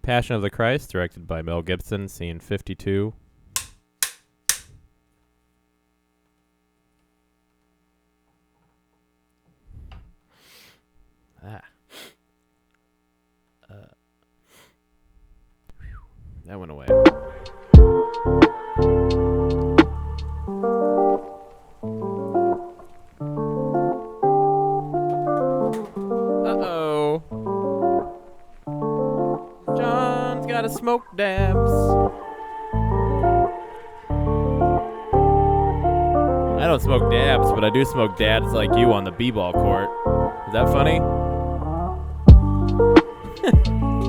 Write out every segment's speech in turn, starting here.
Passion of the Christ, directed by Mel Gibson, scene 52. That went away. Uh-oh. John's got a smoke dabs. I don't smoke dabs, but I do smoke dads like you on the b-ball court. Is that funny?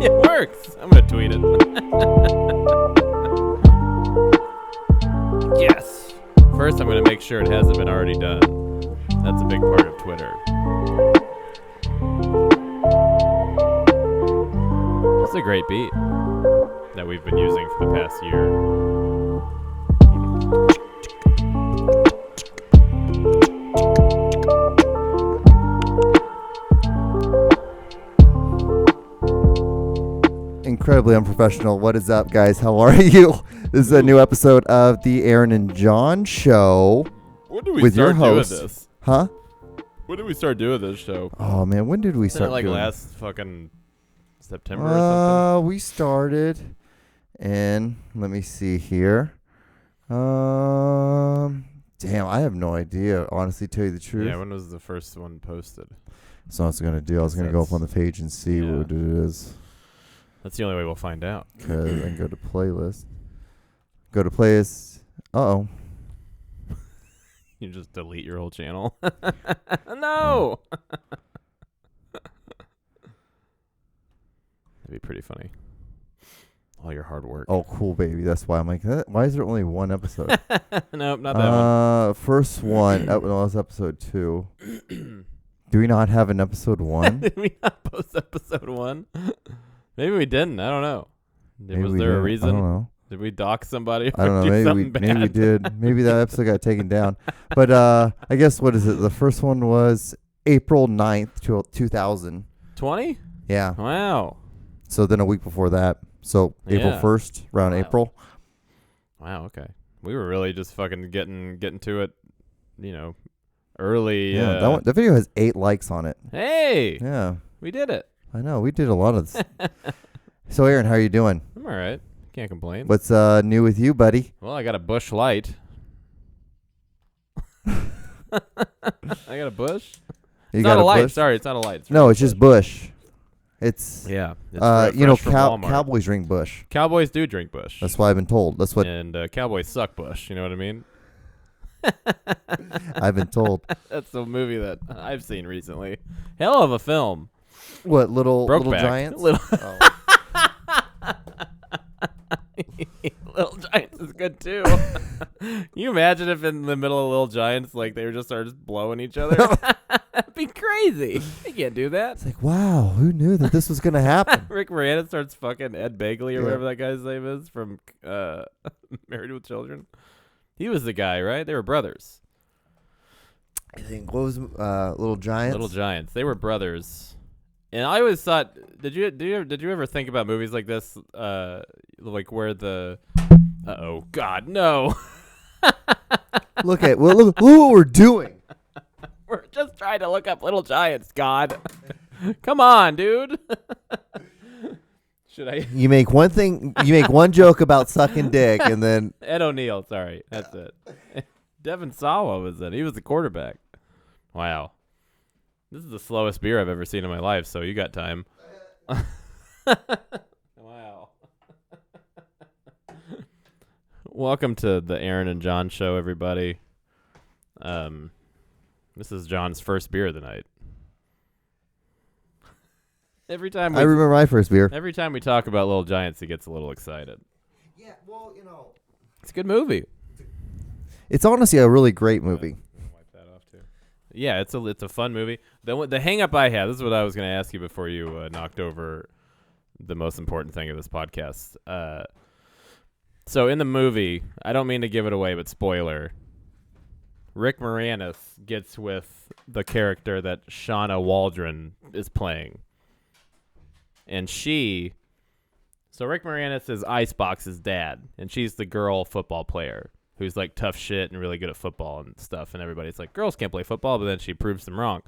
It works. I'm gonna tweet it. Yes. First, I'm gonna make sure it hasn't been already done. That's a big part of Twitter. This is a great beat that we've been using for the past year. Incredibly unprofessional. What is up, guys? How are you? This is a new episode of the Aaron and John Show. When did we with start your host. doing this? Huh? When did we start doing this show? Oh man, when did we Isn't start? it like doing last fucking September or something? We started, and let me see here. Damn, I have no idea. Honestly, tell you the truth. Yeah, when was the first one posted? So I was gonna do. I was gonna go up on the page and see Yeah. what it is. That's the only way we'll find out. Cause I can go to playlist. Go to playlist. Uh-oh. You just delete your whole channel. No. That'd be pretty funny. All your hard work. Oh, cool, baby. That's why I'm like, why is there only one episode? Nope, not that one. First one. That was episode 2. Do we not have an episode 1? Did we not post episode 1? Maybe we didn't. I don't know. Was we there a didn't. reason? I don't know. Did we dox somebody? I don't know. Do Maybe something maybe we bad? did. Maybe that episode got taken down. But I guess, what is it? The first one was April 9th, 2000. 20? Yeah. Wow. So then a week before that. So April Yeah. 1st, around Wow. April. Wow, okay. We were really just fucking getting to it, early. Yeah. That video has 8 likes on it. Hey! Yeah. We did it. I know. We did a lot of this. So, Aaron, how are you doing? I'm all right. Can't complain. What's new with you, buddy? Well, I got a bush light. I got a bush. You It's got not a light. bush? Sorry, it's not a light. It's No, really it's just bush. It's Yeah. It's fresh from from Walmart. cowboys drink bush. Cowboys do drink bush. That's what I've been told. That's what And cowboys suck bush. You know what I mean? I've been told. That's a movie that I've seen recently. Hell of a film. What, little Brokeback. giants? Little, Oh. Little Giants is good too. Can you imagine if in the middle of Little Giants, like they were just started blowing each other? That'd be crazy. You can't do that. It's like, wow, who knew that this was gonna happen? Rick Moranis starts fucking Ed Begley or Yeah. whatever that guy's name is from Married with Children. He was the guy, right? They were brothers. I think what was Little Giants? Little Giants. They were brothers. And I always thought, did you ever think about movies like this, like where the, oh God, no. Look what we're doing. We're just trying to look up Little Giants, God. Come on, dude. Should I? You make one joke about sucking dick, and then Ed O'Neill, sorry. That's it. Devin Sawa was in. He was the quarterback. Wow. This is the slowest beer I've ever seen in my life, so you got time. Wow. Welcome to the Aaron and John Show, everybody. This is John's first beer of the night. Every time I remember my first beer. Every time we talk about Little Giants, he gets a little excited. Yeah, well, It's a good movie. it's honestly a really great movie. Wipe that off too. Yeah, it's a fun movie. The hang up I had. This is what I was going to ask you before you knocked over the most important thing of this podcast. So in the movie, I don't mean to give it away, but spoiler. Rick Moranis gets with the character that Shauna Waldron is playing. And she So Rick Moranis is Icebox's dad, and she's the girl football player who's like tough shit and really good at football and stuff. And everybody's like, girls can't play football, but then she proves them wrong.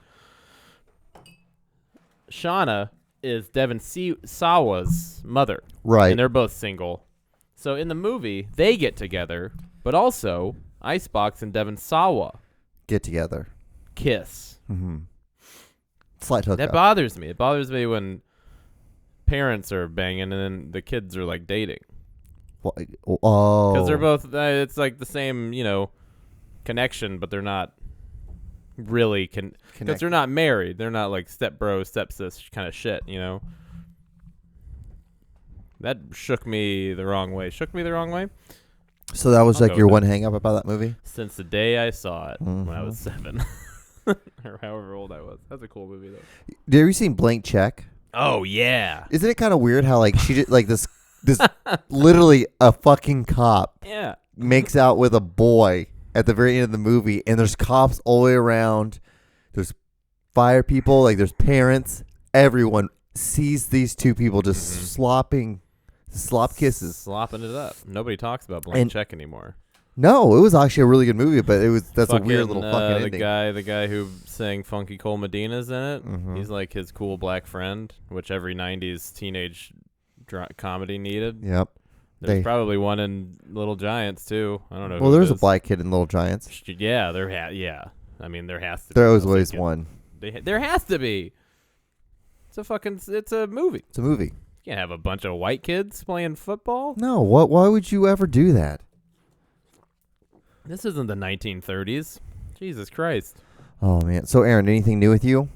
Shauna is Devin Sawa's mother. Right. And they're both single. So in the movie, they get together, but also Icebox and Devin Sawa Get together. kiss. Mm-hmm. Slight hookup. That bothers me. It bothers me when parents are banging and then the kids are like dating. Oh. Because they're both, it's like the same, connection, but they're not really, because they're not married. They're not like step bro, step sis kind of shit, That shook me the wrong way. So that was I'll like go your with one hang up about that movie? Since the day I saw it when I Mhm. was 7. Or however old I was. That's a cool movie, though. Have you seen Blank Check? Oh, yeah. Isn't it kind of weird how like she did like this literally a fucking cop Yeah. makes out with a boy at the very end of the movie, and there's cops all the way around. There's fire people, like there's parents. Everyone sees these two people just slop kisses. Slopping it up. Nobody talks about Blank Check anymore. No, it was actually a really good movie, but that's a weird little fucking the ending. The guy who sang Funky Cole Medina's in it. Mhm. He's like his cool black friend, which every 90s teenage comedy needed. Yep. There's probably one in Little Giants, too. I don't know. Well, there's a black kid in Little Giants. Yeah, yeah. I mean, there has to be. There was always one. There has to be. It's a movie. It's a movie. You can't have a bunch of white kids playing football. No, why would you ever do that? This isn't the 1930s. Jesus Christ. Oh, man. So, Aaron, anything new with you?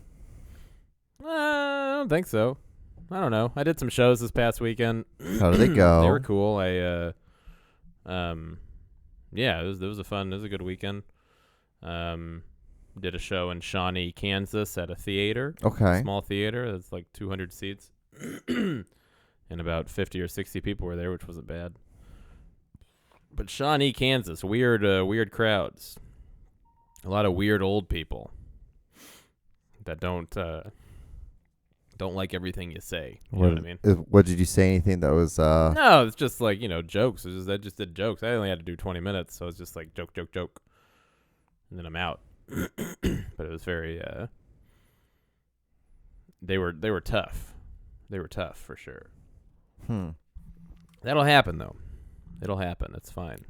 I don't think so. I don't know. I did some shows this past weekend. How did they go? They were cool. Yeah, it was a good weekend. Did a show in Shawnee, Kansas at a theater. Okay. Small theater. That's like 200 seats. And about 50 or 60 people were there, which wasn't bad. But Shawnee, Kansas, weird crowds. A lot of weird old people that don't like everything you say. You know what I mean? What did you say? Anything that was? No, it's just like jokes. I just did jokes. I only had to do 20 minutes, so it's just like joke, and then I'm out. But it was very. They were tough. They were tough for sure. That'll happen though. It'll happen. It's fine.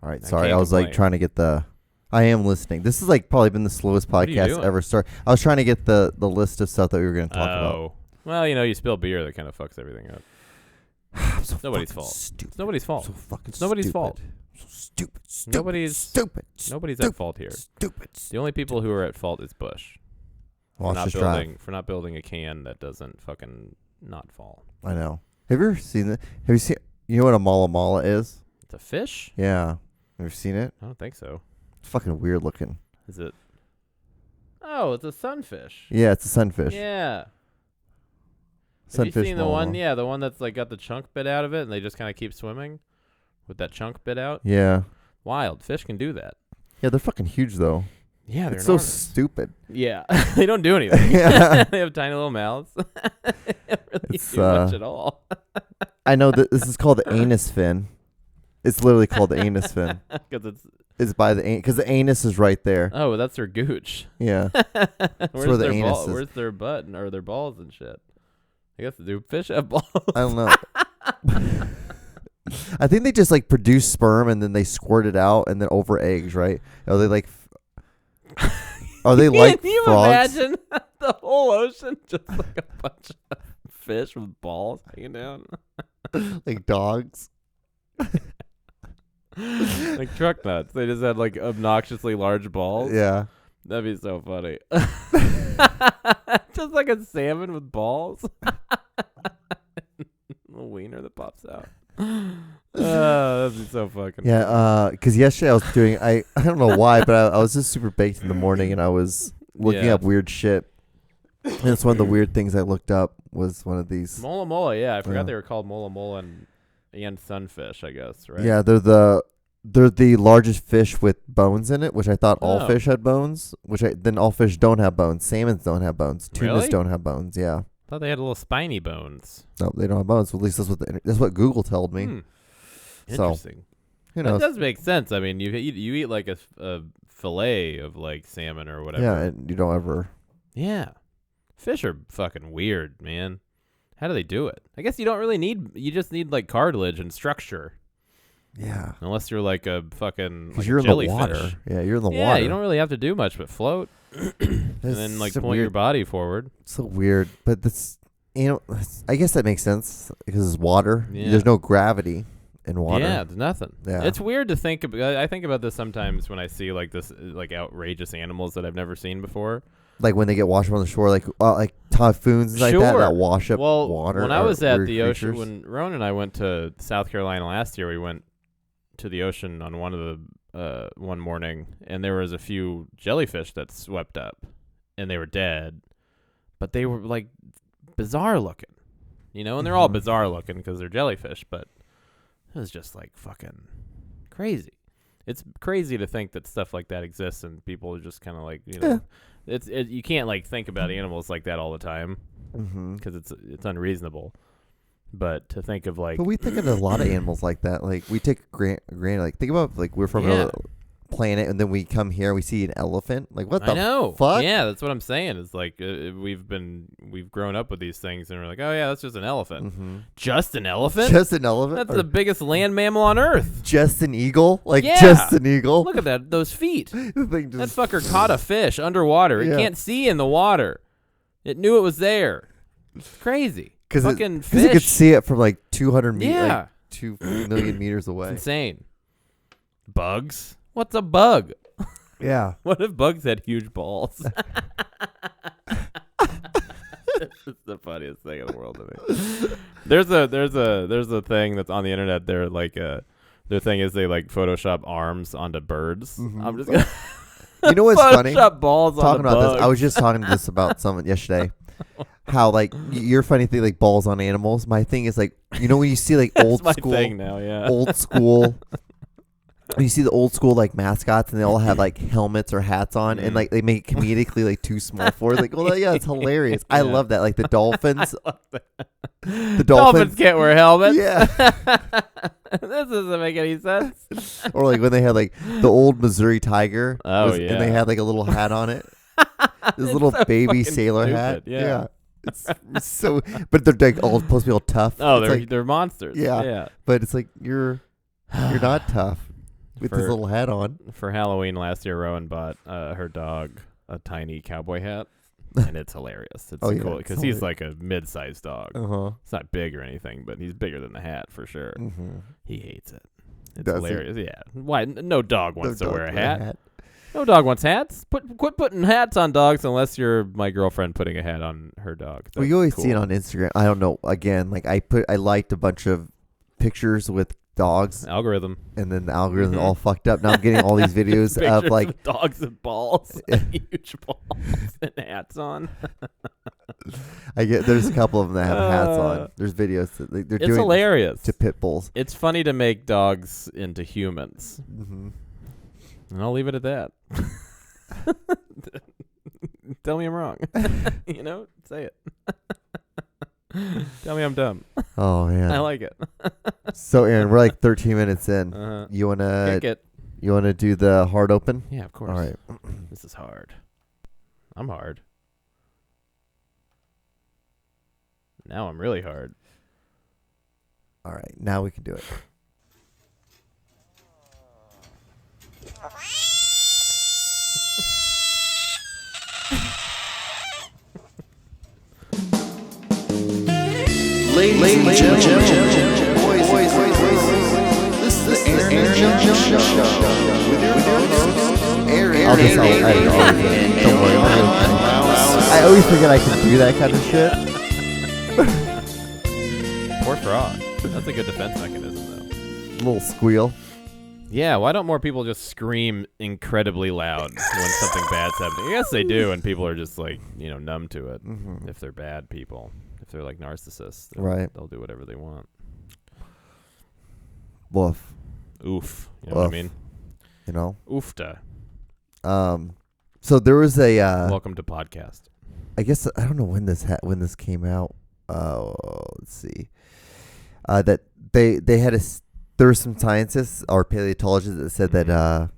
All right. Sorry, I was like trying to get the. I am listening. This has like probably been the slowest podcast ever started. I was trying to get the list of stuff that we were going to talk about. Well, you spill beer, that kind of fucks everything up. It's nobody's fault. Stupid. It's nobody's fault. So fucking it's nobody's stupid. fault. So stupid. Nobody's at fault here. Stupid. The only people who are at fault is Bush. For not building a can that doesn't fucking not fall. I know. Have you ever seen that? Have you seen? You know what a mala mala is? It's a fish? Yeah. Have you seen it? I don't think so. It's fucking weird looking. Is it? Oh, it's a sunfish. Yeah, it's a sunfish. Yeah. Sunfish. Have you seen the one? Yeah, the one that's like got the chunk bit out of it, and they just kind of keep swimming with that chunk bit out. Yeah. Wild fish can do that. Yeah, they're fucking huge though. Yeah, they're so enormous. stupid. Yeah, they don't do anything. Yeah. They have tiny little mouths. They don't really It's, do much at all. I know that this is called the anus fin. It's literally called the anus fin. Because it's by the because the anus is right there. Oh, that's their gooch. Yeah. Where's the anus is. Where's their butt or their balls and shit? I guess do fish have balls? I don't know. I think they just like produce sperm and then they squirt it out and then over eggs, right? Are they like? Are they like Can you frogs? imagine the whole ocean just like a bunch of fish with balls hanging down? Like dogs? Like truck nuts. They just had like obnoxiously large balls. Yeah. That'd be so funny. Just like a salmon with balls. A wiener that pops out. That'd be so fucking Yeah, because yesterday I was doing, I don't know why, but I was just super baked in the morning and I was looking up weird shit. And it's one of the weird things I looked up was one of these. Mola mola, yeah. I forgot they were called mola mola and sunfish, I guess, right? Yeah, they're the largest fish with bones in it, which I thought all fish had bones, then all fish don't have bones. Salmons don't have bones. Tunas Really? don't have bones, yeah. thought they had little spiny bones. No, they don't have bones. At least that's what Google told me. Interesting. Who knows? That does make sense. I mean, you eat like a fillet of like salmon or whatever. Yeah, and you don't ever. Yeah. Fish are fucking weird, man. How do they do it? I guess you don't really you just need like cartilage and structure. Yeah. Unless you're like a fucking Because you're in the water. Yeah, you're in the water. Yeah, you don't really have to do much but float. And then like point your body forward. So weird. But that's, I guess that makes sense because it's water. Yeah. There's no gravity in water. Yeah, there's nothing. Yeah. It's weird to think about. I think about this sometimes when I see like this like outrageous animals that I've never seen before. Like when they get washed up on the shore, like typhoons and like that wash up water. When I was at the ocean, when Rowan and I went to South Carolina last year, we went to the ocean on one morning, and there was a few jellyfish that swept up, and they were dead, but they were like bizarre looking, and they're all bizarre looking because they're jellyfish, but it was just like fucking crazy. It's crazy to think that stuff like that exists, and people are just kind of like, you can't like think about animals like that all the time because it's unreasonable. But to think of like, but we think of a lot of animals like that. Like we take granted. Like think about like we're from another planet, and then we come here, and we see an elephant. Like what the fuck? Yeah, that's what I'm saying. It's like we've grown up with these things, and we're like, oh yeah, that's just an elephant. Just an elephant? Just an elephant? That's the biggest land mammal on Earth. Just an eagle? Like just an eagle? Look at those feet. That fucker caught a fish underwater. It can't see in the water. It knew it was there. It's crazy. Because it could see it from like 200 meters, like 2 million meters away. It's insane. Bugs? What's a bug? Yeah. What if bugs had huge balls? It's the funniest thing in the world to me. There's a thing that's on the internet. They're like their thing is they like Photoshop arms onto birds. I'm just gonna you know what's funny? Photoshop balls talking onto about bugs. this. I was just talking to this about someone yesterday. How like your funny thing like balls on animals. My thing is like when you see like old That's school my thing now, yeah. old school. You see the old school like mascots, and they all have like helmets or hats on, and like they make it comedically like too small for it. Like, well, yeah, it's hilarious. I love that. Like the dolphins. The dolphins can't wear helmets. Yeah. This doesn't make any sense. Or like when they had like the old Missouri Tiger. And they had like a little hat on it. This little so baby sailor stupid. hat. Yeah. It's so, but they're like all supposed to be all tough. Oh, it's they're monsters. Yeah. But it's like you're not tough with this little hat on. For Halloween last year, Rowan bought her dog a tiny cowboy hat, and it's hilarious. It's cool because he's like a mid-sized dog. It's not big or anything, but he's bigger than the hat for sure. He hates it. It's hilarious. Yeah. Why? No dog wants to wear a hat. No dog wants hats. Quit putting hats on dogs unless you're my girlfriend putting a hat on her dog. Well, you always see it on Instagram. I don't know. Again, like I liked a bunch of pictures with dogs. Algorithm. And then the algorithm all fucked up. Now I'm getting all these videos of like with dogs with balls, huge balls and hats on. There's a couple of them that have hats on. There's videos that they're doing hilarious to pit bulls. It's funny to make dogs into humans. And I'll leave it at that. Tell me I'm wrong. Say it. Tell me I'm dumb. Oh man, I like it. So Aaron, we're like 13 minutes in. You wanna do the hard open? Yeah, of course. All right. This is hard. I'm hard. Now I'm really hard. All right, now we can do it. Ladies and gentlemen, boys, this is the Aaron and John Show with your host, Aaron. Don't worry, I always forget I can do that kind of shit. Poor frog. That's a good defense mechanism, though. Little squeal. Yeah, why don't more people just scream incredibly loud when something bad's happening? I guess they do, and people are just like, numb to it. If they're bad people, if they're like narcissists, they'll do whatever they want. Woof. Oof. You know what I mean? Oofta. So there was a welcome to podcast. I guess I don't know when this came out. Let's see. That they had there were some scientists or paleontologists that said that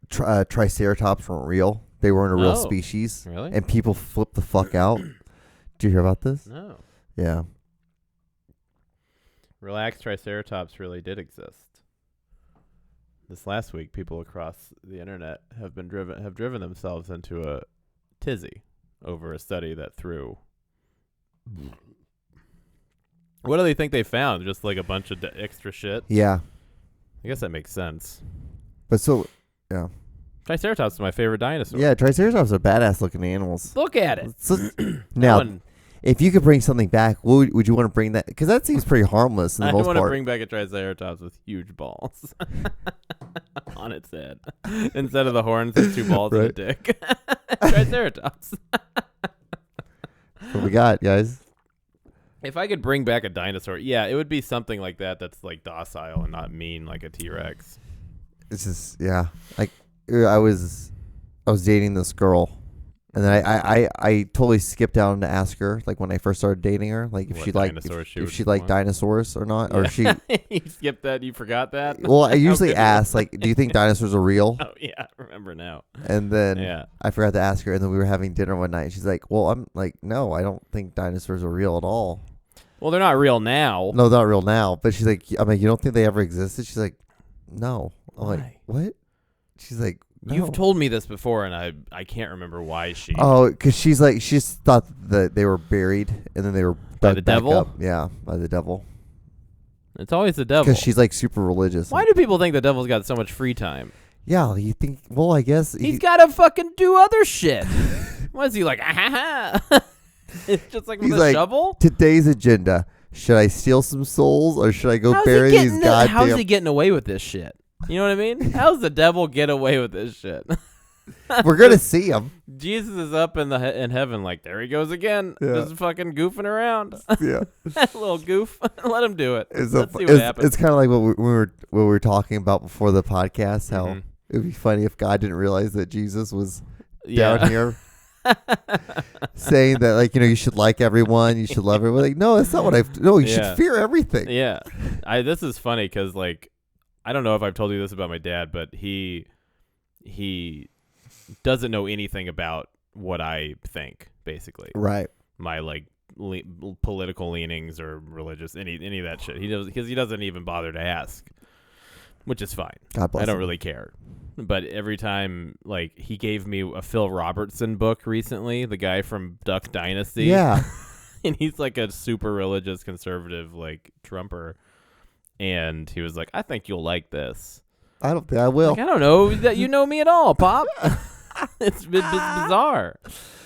triceratops weren't real. They weren't a real species. Really? And people flipped the fuck out. Did you hear about this? No. Yeah. Relaxed triceratops really did exist. This last week, people across the internet have driven themselves into a tizzy over a study that threw. What do they think they found? Just like a bunch of extra shit? Yeah. I guess that makes sense. But yeah. Triceratops is my favorite dinosaur. Yeah, triceratops are badass looking animals. Look at it. Now, if you could bring something back, would you want to bring that? Because that seems pretty harmless in the most part. I want to bring back a triceratops with huge balls on its head. Instead of the horns, it's 2 balls and a dick. Triceratops. That's what we got, guys. If I could bring back a dinosaur, yeah, it would be something like that that's like docile and not mean like a T-Rex. It's just, yeah. Like, I was dating this girl, and then I totally skipped down to ask her, like, when I first started dating her, like, if she liked dinosaurs or not, or she. You skipped that? You forgot that? Well, I usually ask, like, do you think dinosaurs are real? Oh yeah, I remember now. And then I forgot to ask her, and then we were having dinner one night, and she's like, well, I'm like, no, I don't think dinosaurs are real at all. Well, they're not real now. No, not real now. But she's like, I'm like, you don't think they ever existed? She's like, no. I'm like, what? She's like, no. You've told me this before, and I can't remember why she. Oh, because she's like, she just thought that they were buried, and then they were by the devil. Up. Yeah, by the devil. It's always the devil. Because she's like super religious. Why do people think the devil's got so much free time? Yeah, you think? Well, I guess he's got to fucking do other shit. What is he like? It's just like with a shovel. Today's agenda: should I steal some souls or should I go bury these goddamn? How's he getting away with this shit? You know what I mean? How's the devil get away with this shit? We're gonna see him. Jesus is up in heaven, like there he goes again, just fucking goofing around. Yeah, little goof. Let him do it. Let's see what happens. It's kind of like what we were talking about before the podcast. How it would be funny if God didn't realize that Jesus was down here. Saying that, like, you should like everyone, you should love everyone. Like, no, that's not what you should fear everything. Yeah. This is funny because, like, I don't know if I've told you this about my dad, but he doesn't know anything about what I think, basically. Right. My, like, political leanings or religious, any of that shit. He does, because he doesn't even bother to ask, which is fine. God bless I don't him. really care. But every time, like, he gave me a Phil Robertson book recently, the guy from Duck Dynasty. Yeah. And he's like a super religious conservative, like, Trumper. And he was like, I think you'll like this. I don't think I will. Like, I don't know that you know me at all, Pop. It's bizarre.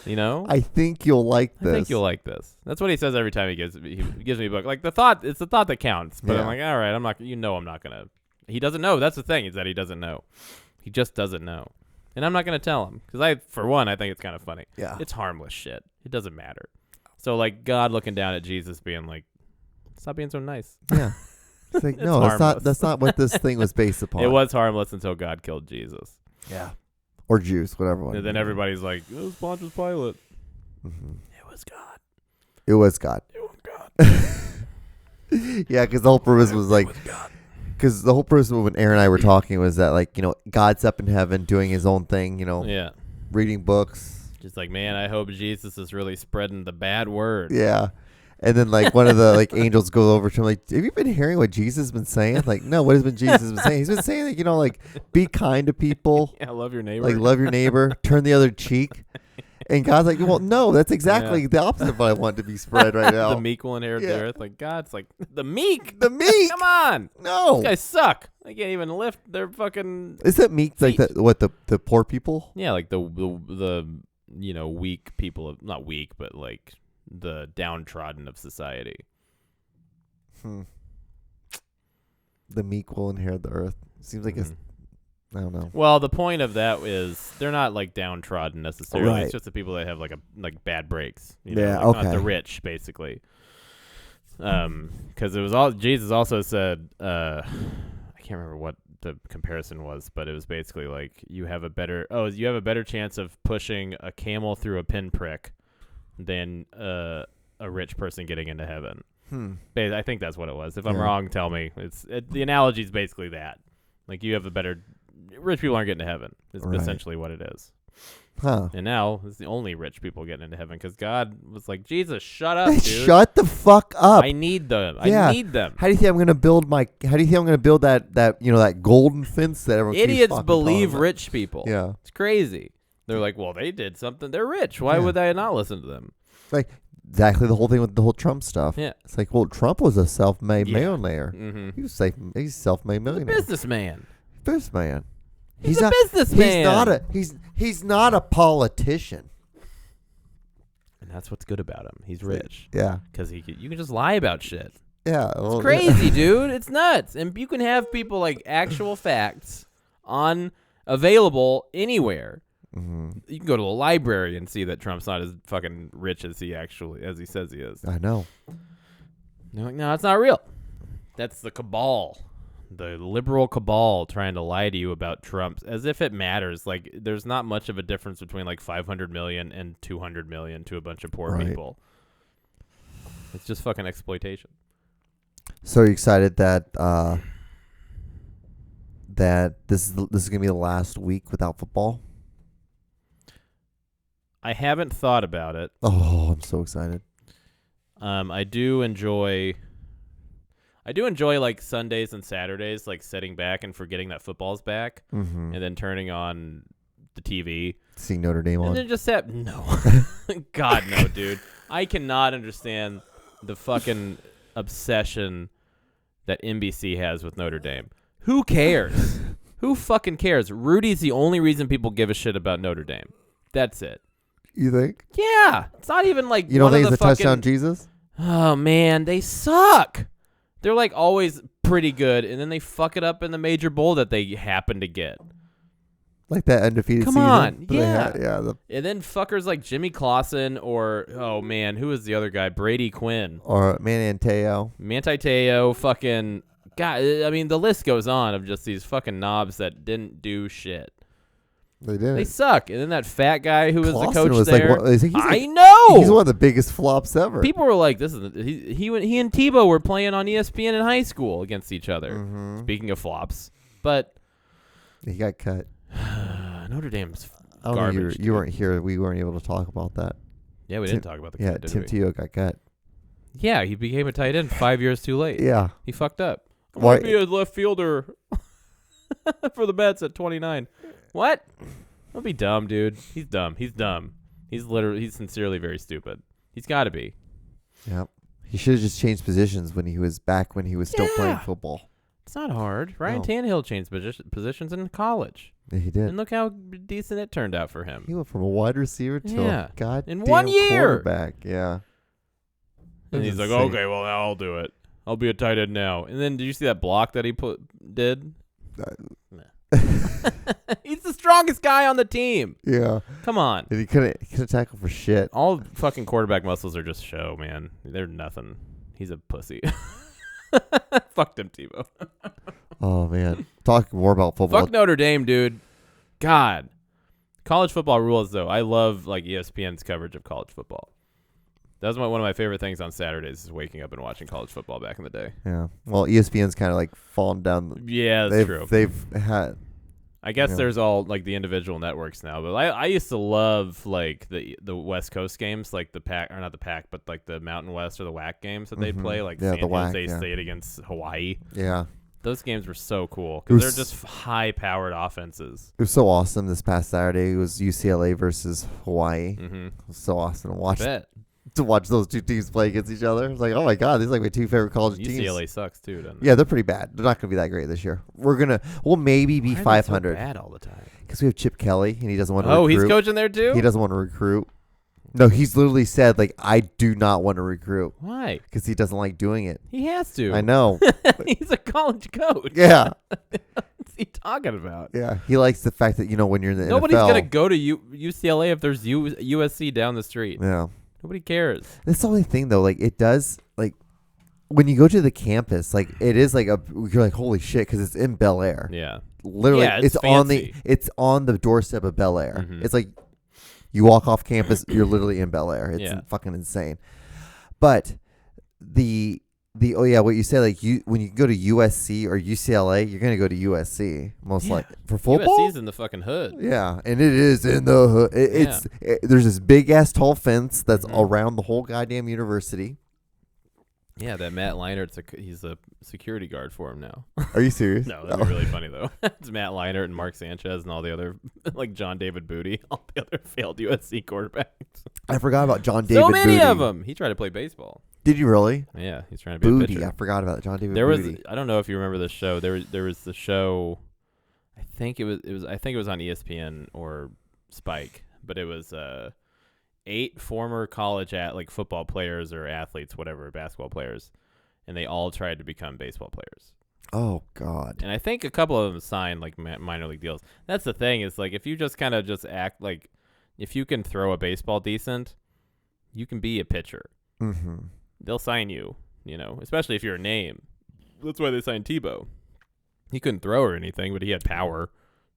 You know? I think you'll like this. I think you'll like this. That's what he says every time he gives me a book. Like, it's the thought that counts. But I'm like, all right, I'm not going to. He doesn't know. That's the thing, is that he doesn't know. He just doesn't know. And I'm not going to tell him. Because for one, I think it's kind of funny. Yeah. It's harmless shit. It doesn't matter. So, like, God looking down at Jesus being like, stop being so nice. Yeah. It's like, no, that's not what this thing was based upon. It was harmless until God killed Jesus. Yeah. Or Jews, whatever. And then everybody's like, it was Pontius Pilate. Mm-hmm. It was God. It was God. It was God. Yeah, because the whole purpose was like, because the whole purpose when Aaron and I were talking was that, like, God's up in heaven doing his own thing, reading books. Just like, man, I hope Jesus is really spreading the bad word. Yeah. And then, like, one of the, like, angels go over to him, like, have you been hearing what Jesus has been saying? Like, no, what has Jesus been saying? He's been saying, like, like, be kind to people. Yeah, love your neighbor. Like, love your neighbor. Turn the other cheek. And God's like, well, no, that's exactly the opposite of what I want to be spread right now. The meek will inherit the earth. Like, God's like, the meek? The meek? Come on. No. These guys suck. They can't even lift their fucking Is that meek feet. Like the poor people? Yeah, like the weak people, not weak, but like the downtrodden of society. The meek will inherit the earth. Seems like I don't know. Well, the point of that is they're not like downtrodden necessarily. Right. It's just the people that have like bad breaks. Yeah, like, not the rich, basically. Because it was all Jesus also said. I can't remember what the comparison was, but it was basically like you have a better chance of pushing a camel through a pinprick than a rich person getting into heaven. I think that's what it was. If I'm wrong, tell me. The analogy is basically that. Like you have rich people aren't getting to heaven. Is essentially what it is. Huh. And now it's the only rich people getting into heaven because God was like, Jesus, shut up, Hey, dude. shut the fuck up. I need them. Yeah. I need them. How do you think I'm gonna build that golden fence that everyone keeps Idiots fucking believe talking about? rich people. Yeah. It's crazy. They're like, well, they did something. They're rich. Why would I not listen to them? Like exactly the whole thing with the whole Trump stuff. Yeah. It's like, well, Trump was a self-made millionaire. Mm-hmm. He's a self-made millionaire. Businessman. Businessman. He's a businessman. He's not a politician. And that's what's good about him. He's rich. Yeah. Because you can just lie about shit. Yeah. It's crazy, dude. It's nuts. And you can have people like actual facts available anywhere. Mm-hmm. You can go to a library and see that Trump's not as fucking rich as he says he is. I know. No, it's not real. That's the cabal. The liberal cabal trying to lie to you about Trump as if it matters. Like there's not much of a difference between like 500 million and 200 million to a bunch of poor people. It's just fucking exploitation. So are you excited that this is gonna be the last week without football? I haven't thought about it. Oh, I'm so excited. I do enjoy like Sundays and Saturdays, like sitting back and forgetting that football's back, and then turning on the TV, seeing Notre Dame on, and then just no, God no, dude. I cannot understand the fucking obsession that NBC has with Notre Dame. Who cares? Who fucking cares? Rudy's the only reason people give a shit about Notre Dame. That's it. You think? Yeah, it's not even like you don't think it's a touchdown Jesus? Oh man, they suck. They're like always pretty good, and then they fuck it up in the major bowl that they happen to get. Like that undefeated Come season. on, yeah. And then fuckers like Jimmy Clausen or, oh man, who was the other guy? Brady Quinn. Or Manti Te'o, fucking, God, I mean, the list goes on of just these fucking knobs that didn't do shit. They did. They suck. And then that fat guy who was the coach was there. I know. He's one of the biggest flops ever. People were like, "This is he and Tebow were playing on ESPN in high school against each other." Mm-hmm. Speaking of flops, but he got cut. Notre Dame's I don't garbage. know, you weren't here. We weren't able to talk about that. Yeah, we didn't talk about the cut, did Tim we? Tebow got cut. Yeah, he became a tight end 5 years too late. Yeah, he fucked up. I Why- want to be a left fielder for the Mets at 29. What? Don't be dumb, dude. He's dumb. He's sincerely very stupid. He's got to be. Yep. He should have just changed positions when he was still playing football. It's not hard. Ryan Tannehill changed positions in college. Yeah, he did. And look how decent it turned out for him. He went from a wide receiver to a goddamn in 1 year. quarterback. Yeah. And he's like, okay, well, now I'll do it. I'll be a tight end now. And then did you see that block that he did? He's the strongest guy on the team. Yeah. Come on. And he couldn't tackle for shit. All fucking quarterback muscles are just show, man. They're nothing. He's a pussy. Fuck Tim Tebow. Oh, man. Talking more about football. Fuck Notre Dame, dude. God. College football rules, though. I love like ESPN's coverage of college football. That was one of my favorite things on Saturdays is waking up and watching college football back in the day. Yeah. Well, ESPN's kind of like fallen down. Yeah, that's true. They've had... I guess there's all like the individual networks now, but I used to love like the West Coast games, like the Pac, or not the Pac, but like the Mountain West or the WAC games that they'd play, like San Jose State against Hawaii. Yeah. Those games were so cool because they're just high-powered offenses. It was so awesome this past Saturday. It was UCLA versus Hawaii. Mm-hmm. It was so awesome to watch. I bet. To watch those two teams play against each other. It's like, oh my God, these are like my two favorite college teams. UCLA sucks too, doesn't it? Yeah, they're pretty bad. They're not going to be that great this year. We'll maybe be 500. Why are they so bad all the time? Because we have Chip Kelly, and he doesn't want to recruit. Oh, he's coaching there too? He doesn't want to recruit. No, he's literally said, like, I do not want to recruit. Why? Because he doesn't like doing it. He has to. I know. He's a college coach. Yeah. What's he talking about? Yeah. He likes the fact that, when you're in the Nobody's NFL. going to go to UCLA if there's USC down the street. Yeah. Nobody cares. That's the only thing, though. Like, it does, like, when you go to the campus, like it is like you're like holy shit because it's in Bel Air. Yeah. Literally, Yeah, it's fancy. on the doorstep of Bel Air. Mhm. It's like you walk off campus, you're literally in Bel Air. It's Yeah. fucking insane. But the what you say, like when you go to USC or UCLA, you're gonna go to USC most Yeah. likely for football. USC's in the fucking hood. Yeah, and it is in the hood. There's this big ass tall fence that's around the whole goddamn university. Yeah, that Matt Leinart's he's a security guard for him now. Are you serious? No, that'd be really funny though. It's Matt Leinart and Mark Sanchez and all the other, like John David Booty, all the other failed USC quarterbacks. I forgot about John David. So many Booty. of them. He tried to play baseball. Did you really? Yeah, he's trying to be a Booty. pitcher. I forgot about John David. There Booty. was, I don't know if you remember this show. There was the show. I think it was on ESPN or Spike, but it was 8 former college like football players or athletes, whatever, basketball players, and they all tried to become baseball players. Oh God! And I think a couple of them signed like minor league deals. That's the thing is like if you just kind of just act like if you can throw a baseball decent, you can be a pitcher. Mm-hmm. They'll sign you, especially if you're a name. That's why they signed Tebow. He couldn't throw or anything, but he had power,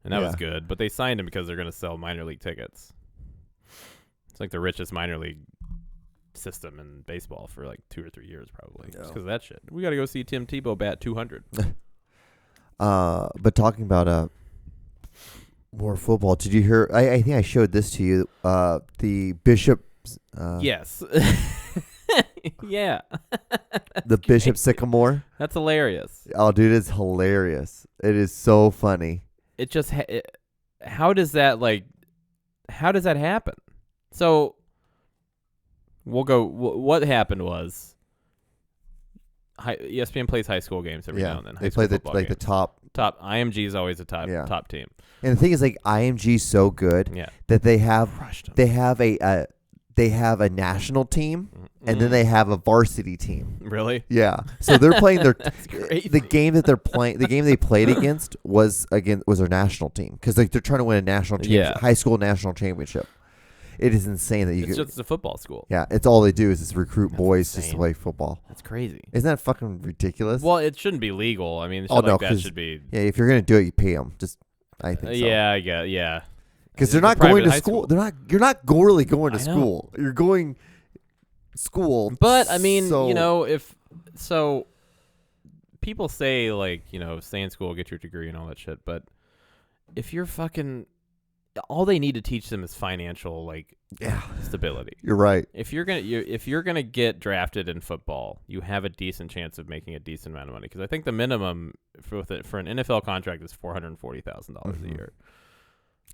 and that was good. But they signed him because they're going to sell minor league tickets. It's like the richest minor league system in baseball for like 2 or 3 years, probably. Just because of that shit. We got to go see Tim Tebow bat 200. But talking about more football, did you hear? I think I showed this to you. The Bishop. Yes. Yeah. The Bishop Sycamore. That's hilarious. Oh, dude, it's hilarious. It is so funny. It just how does that happen? So we'll go. What happened was ESPN plays high school games every now and then. They play the top. IMG is always a top team. And the thing is, like IMG is so good that they have a national team and then they have a varsity team. Really? Yeah. So they're playing the game that they're playing. The game they played against was their national team because they're trying to win a national high school national championship. It is insane that it's just a football school. Yeah, it's all they do is just recruit boys just to play football. That's crazy. Isn't that fucking ridiculous? Well, it shouldn't be legal. I mean, that should be. Yeah, if you're gonna do it, you pay them. I think. So. Yeah, I get. Yeah. Because they're not going to school. You're not really going to school. You're going school. But I mean, if people say like, stay in school, get your degree, and all that shit. But if you're all they need to teach them is financial stability. You're right. If you're gonna get drafted in football, you have a decent chance of making a decent amount of money. Because I think the minimum for an NFL contract is $440,000 a year.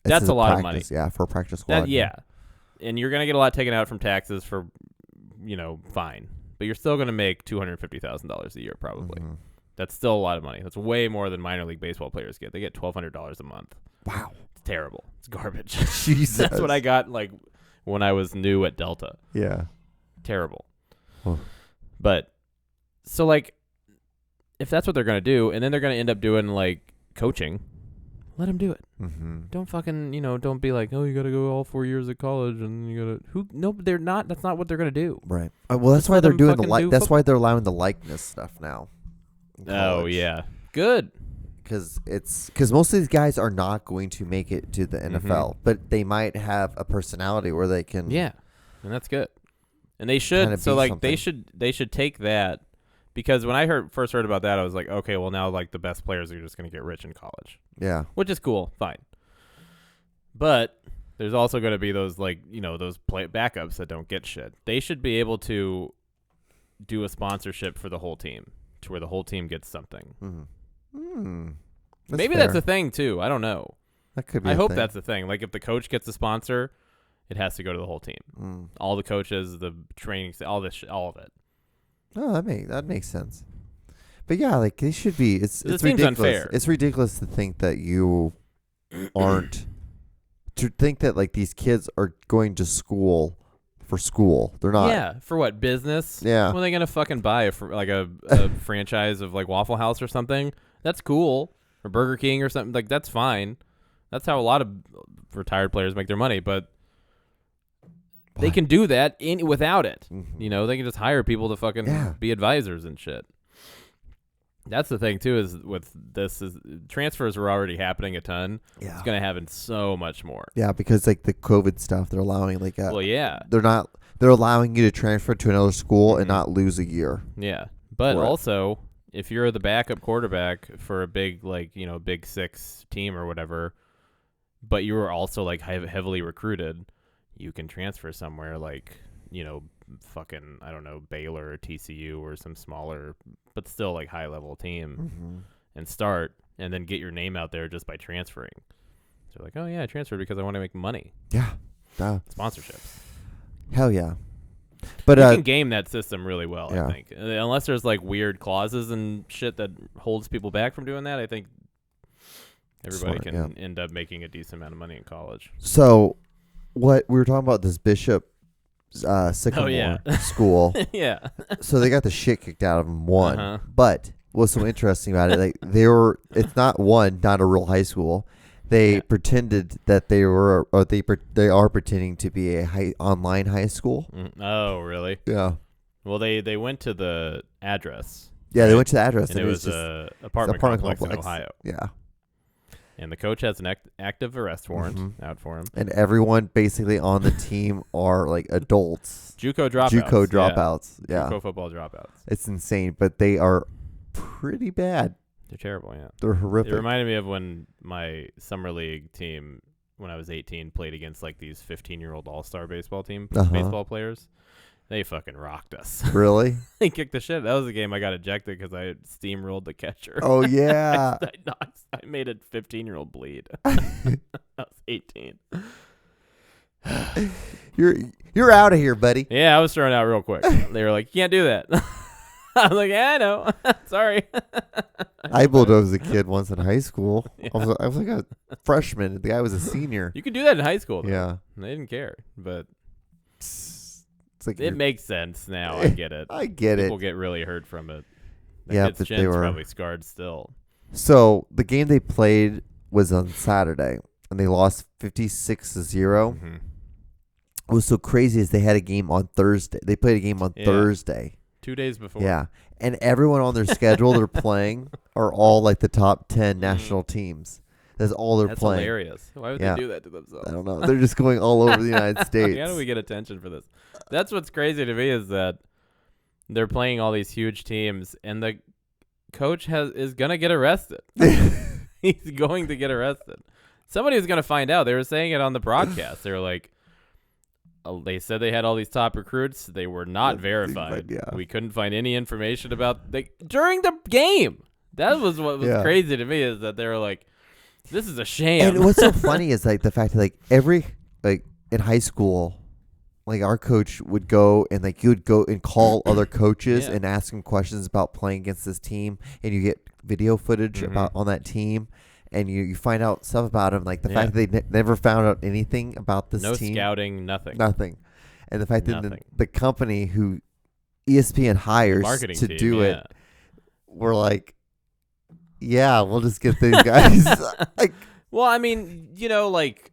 That's a lot of money. Yeah, for a practice squad. And you're gonna get a lot taken out from taxes for, fine, but you're still gonna make $250,000 a year probably. Mm-hmm. That's still a lot of money. That's way more than minor league baseball players get. They get $1,200 a month. Wow, it's terrible. It's garbage. Jesus, that's what I got when I was new at Delta. Yeah, terrible. Oh. But so if that's what they're gonna do, and then they're gonna end up doing coaching. Let them do it. Mm-hmm. Don't fucking, don't be like, oh, you got to go all 4 years of college and you got to, no, they're not. That's not what they're going to do. Right. Well, that's why they're doing that's why they're allowing the likeness stuff now. Oh, yeah. Good. Because most of these guys are not going to make it to the NFL, but they might have a personality where they can. Yeah. And that's good. And they should. So they should take that. Because when I first heard about that, I was like, okay, well now the best players are just going to get rich in college. Yeah. Which is cool, fine. But there's also going to be those those backups that don't get shit. They should be able to do a sponsorship for the whole team to where the whole team gets something. Mm-hmm. Maybe that's a thing too. I don't know. That could be. I hope that's the thing. Like if the coach gets a sponsor, it has to go to the whole team. All the coaches, the training, all this, all of it. Oh, that makes sense. But yeah, they should be. It's ridiculous. Unfair. It's ridiculous to think that you aren't. To think that these kids are going to school for school. They're not. Yeah, for what, business? Yeah. When are they gonna fucking buy a franchise of Waffle House or something? That's cool. Or Burger King or something. That's fine. That's how a lot of retired players make their money. But They can do that without it. Mhm. You know, they can just hire people to fucking be advisors and shit. That's the thing too. Is with this is transfers are already happening a ton. Yeah. It's gonna happen so much more. Yeah, because like the COVID stuff, they're allowing like Well, yeah, they're allowing you to transfer to another school and Mhm. not lose a year. yeah. But For it. also, if you're the backup quarterback for a big Big Six team or whatever, but you were also like heavily recruited, you can transfer somewhere like fucking I don't know Baylor or TCU or some smaller but still like high level team Mm-hmm. and start and then get your name out there just by transferring. So like, oh yeah, I transferred because I want to make money. Yeah. Sponsorships. Hell yeah. But You can game that system really well, yeah. I think. Unless there's like weird clauses and shit that holds people back from doing that, I think everybody Smart, can end up making a decent amount of money in college. so what we were talking about, this Bishop Sycamore school. Yeah. So they got the shit kicked out of them. Uh-huh. But what's so interesting about it, like it's not a real high school. They pretended that they were, or they are pretending to be a online high school. Oh, really? Yeah. Well, they went to the address. Yeah, they went to the address, and it was just a apartment complex in Ohio. Yeah. And the coach has an active arrest warrant Mhm. out for him. And everyone basically on the team are like adults. JUCO dropouts. Yeah. JUCO football dropouts. It's insane, but they are pretty bad. They're terrible, yeah. They're horrific. It reminded me of when my summer league team, when I was 18, played against like these 15-year-old all-star baseball baseball players. They fucking rocked us. Really? They kicked the shit. That was the game I got ejected because I steamrolled the catcher. Oh, yeah. I made a 15-year-old bleed. I was 18. You're out of here, buddy. Yeah, I was thrown out real quick. They were like, you can't do that. I was like, yeah, I know. Sorry. I bulldozed a kid once in high school. Yeah. I was like a freshman. The guy was a senior. You could do that in high school, though. Yeah. They didn't care. But It's like it makes sense now. I get it. I get People it. get really hurt from it. The Yeah, kid's but they chin's were probably scarred still. So the game they played was on Saturday, and they lost 56-0. Mm-hmm. What was so crazy is they had a game on Thursday. They played a game on Thursday. 2 days before. Yeah. And everyone on their schedule they're playing are all like the top 10 national teams. That's all they're That's playing. hilarious. Why would Yeah. they do that to themselves? I don't know. They're just going all over the United States. How do we get attention for this? That's what's crazy to me is that they're playing all these huge teams, and the coach is gonna get arrested. He's going to get arrested. Somebody was gonna find out. They were saying it on the broadcast. They were like, they said they had all these top recruits. They were not verified. Yeah. We couldn't find any information about during the game. That was what was crazy to me is that they were like, this is a sham. And what's so funny is like the fact that like in high school, like our coach would go and like you would go and call other coaches and ask them questions about playing against this team, and you get video footage about on that team, and you find out stuff about them, like the fact that they never found out anything about this team. No scouting, nothing. And the fact that the company who ESPN hires to do it were like, yeah, we'll just get these guys. Like, well, I mean,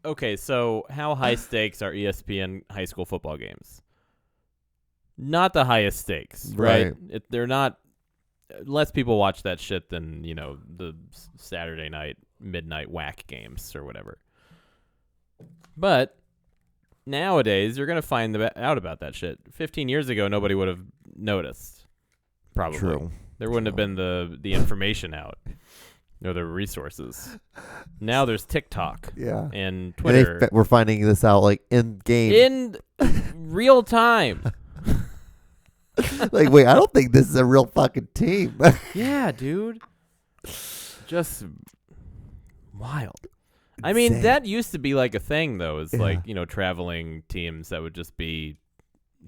okay, so how high stakes are ESPN high school football games? Not the highest stakes, right? They're not. Less people watch that shit than, the Saturday night, midnight whack games or whatever. But nowadays, you're going to find out about that shit. 15 years ago, nobody would have noticed. Probably. True. There wouldn't have been the information out. No, the resources. Now there's TikTok and Twitter. And we're finding this out like in game. In real time. Like, wait, I don't think this is a real fucking team. Yeah, dude. Just wild. I mean, that used to be like a thing, though. It's like, traveling teams that would just be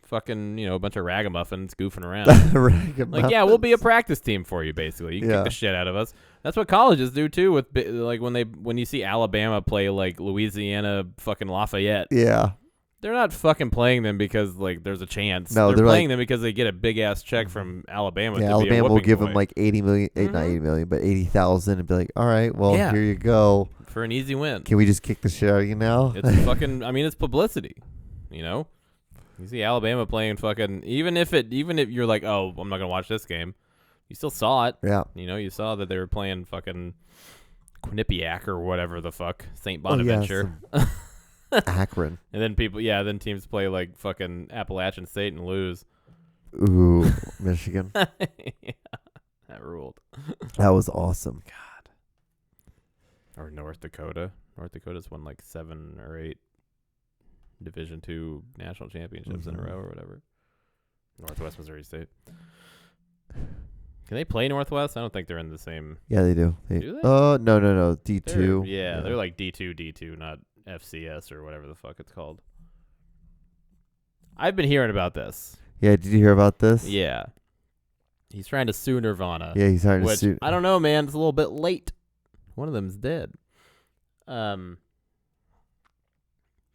fucking, a bunch of ragamuffins goofing around. Like, yeah, we'll be a practice team for you, basically. You can kick the shit out of us. That's what colleges do, too, with like when you see Alabama play like Louisiana fucking Lafayette. Yeah. They're not fucking playing them because like there's a chance. No, they're playing them because they get a big ass check from Alabama. Yeah, to Alabama be a will give boy. them like 80 million, not 80 million, but 80,000, and be like, all right, well, here you go for an easy win. Can we just kick the shit out of you now? It's fucking. I mean, it's publicity. You see Alabama playing fucking even if you're like, oh, I'm not gonna watch this game, you still saw it. Yeah. You saw that they were playing fucking Quinnipiac or whatever the fuck, St. Bonaventure. Akron. And then then teams play like fucking Appalachian State and lose. Ooh, Michigan. Yeah, that ruled. That was awesome. God. Or North Dakota. North Dakota's won like 7 or 8 Division II national championships in a row or whatever. Northwest Missouri State. Can they play Northwest? I don't think they're in the same. Yeah, they do. Do they? Oh, no. D2. They're like D2, not FCS or whatever the fuck it's called. I've been hearing about this. Yeah, did you hear about this? Yeah. He's trying to sue Nirvana. Yeah, he's trying to sue. I don't know, man. It's a little bit late. One of them's dead.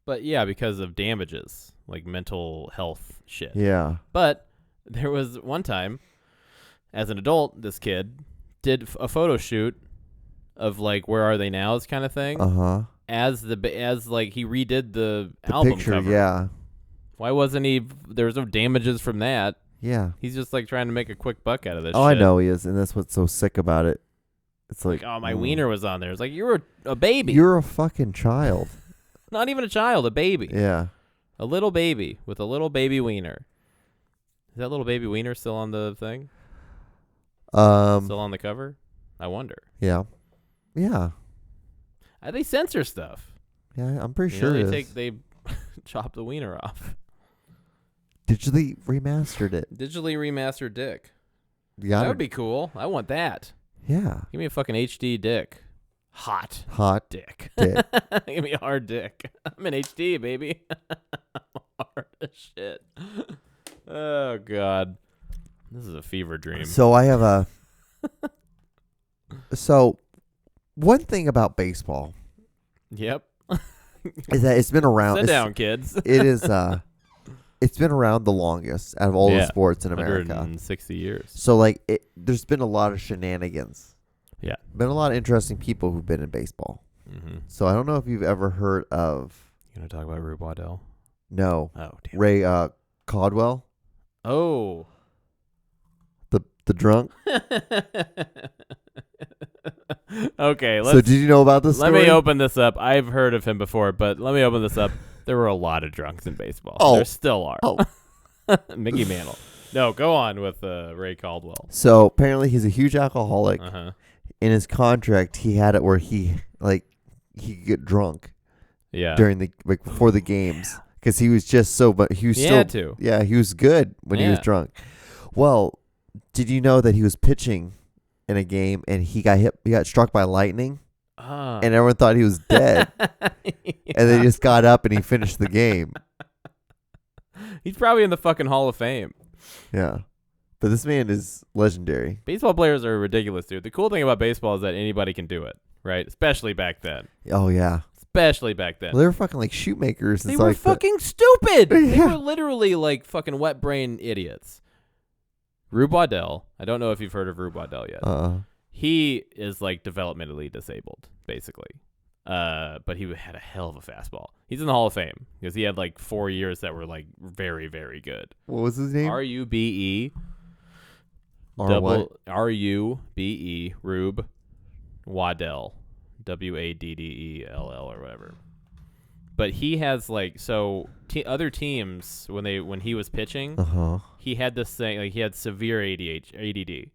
But yeah, because of damages, like mental health shit. Yeah. But there was one time, as an adult, this kid did a photo shoot of like Where Are They Now's kind of thing. As like he redid the album picture, cover. Yeah. Why wasn't he? There was no damages from that. Yeah. He's just like trying to make a quick buck out of this. Oh, shit. I know he is, and that's what's so sick about it. It's like, oh, my wiener was on there. It's like you're a baby. You're a fucking child. Not even a child, a baby. Yeah. A little baby with a little baby wiener. Is that little baby wiener still on the thing? Still on the cover? I wonder. Yeah. Yeah. They censor stuff. Yeah, I'm pretty sure they chop the wiener off. Digitally remastered it. Digitally remastered dick. Yeah. That would be cool. I want that. Yeah. Give me a fucking HD dick. Hot dick. Dick. Give me a hard dick. I'm in HD, baby. Hard as shit. Oh, God. This is a fever dream. So I have So one thing about baseball. Yep. Is that it's been around. Sit down, kids. It is. It's been around the longest out of all the sports in America. 160 years. So like, there's been a lot of shenanigans. Yeah. Been a lot of interesting people who've been in baseball. Mm-hmm. So I don't know if you've ever heard of. You gonna talk about Rube Waddell? No. Oh, damn. Ray Caldwell. Oh. The drunk. Okay. So did you know about this story? Let me open this up. I've heard of him before, but let me open this up. There were a lot of drunks in baseball. Oh. There still are. Oh. Mickey Mantle. No, go on with Ray Caldwell. So apparently he's a huge alcoholic. Uh-huh. In his contract, he had it where he could get drunk. Yeah. During before the games, because he was just so. But he was had to. Yeah, he was good when he was drunk. Well, did you know that he was pitching in a game and he got hit? He got struck by lightning. And everyone thought he was dead. Yeah. And they just got up and he finished the game. He's probably in the fucking Hall of Fame. Yeah. But this man is legendary. Baseball players are ridiculous, dude. The cool thing about baseball is that anybody can do it, right? Especially back then. Oh, yeah. Especially back then. Well, they were fucking like shoemakers. They were fucking stupid. Yeah. They were literally like fucking wet brain idiots. Rube Waddell. I don't know if you've heard of Rube Waddell yet. He is like developmentally disabled, basically. But he had a hell of a fastball. He's in the Hall of Fame because he had like 4 years that were like very, very good. What was his name? R-U-B-E. R-U-B-E. Rube Waddell. W-A-D-D-E-L-L or whatever. But he has like other teams when he was pitching, he had this thing like he had severe ADD.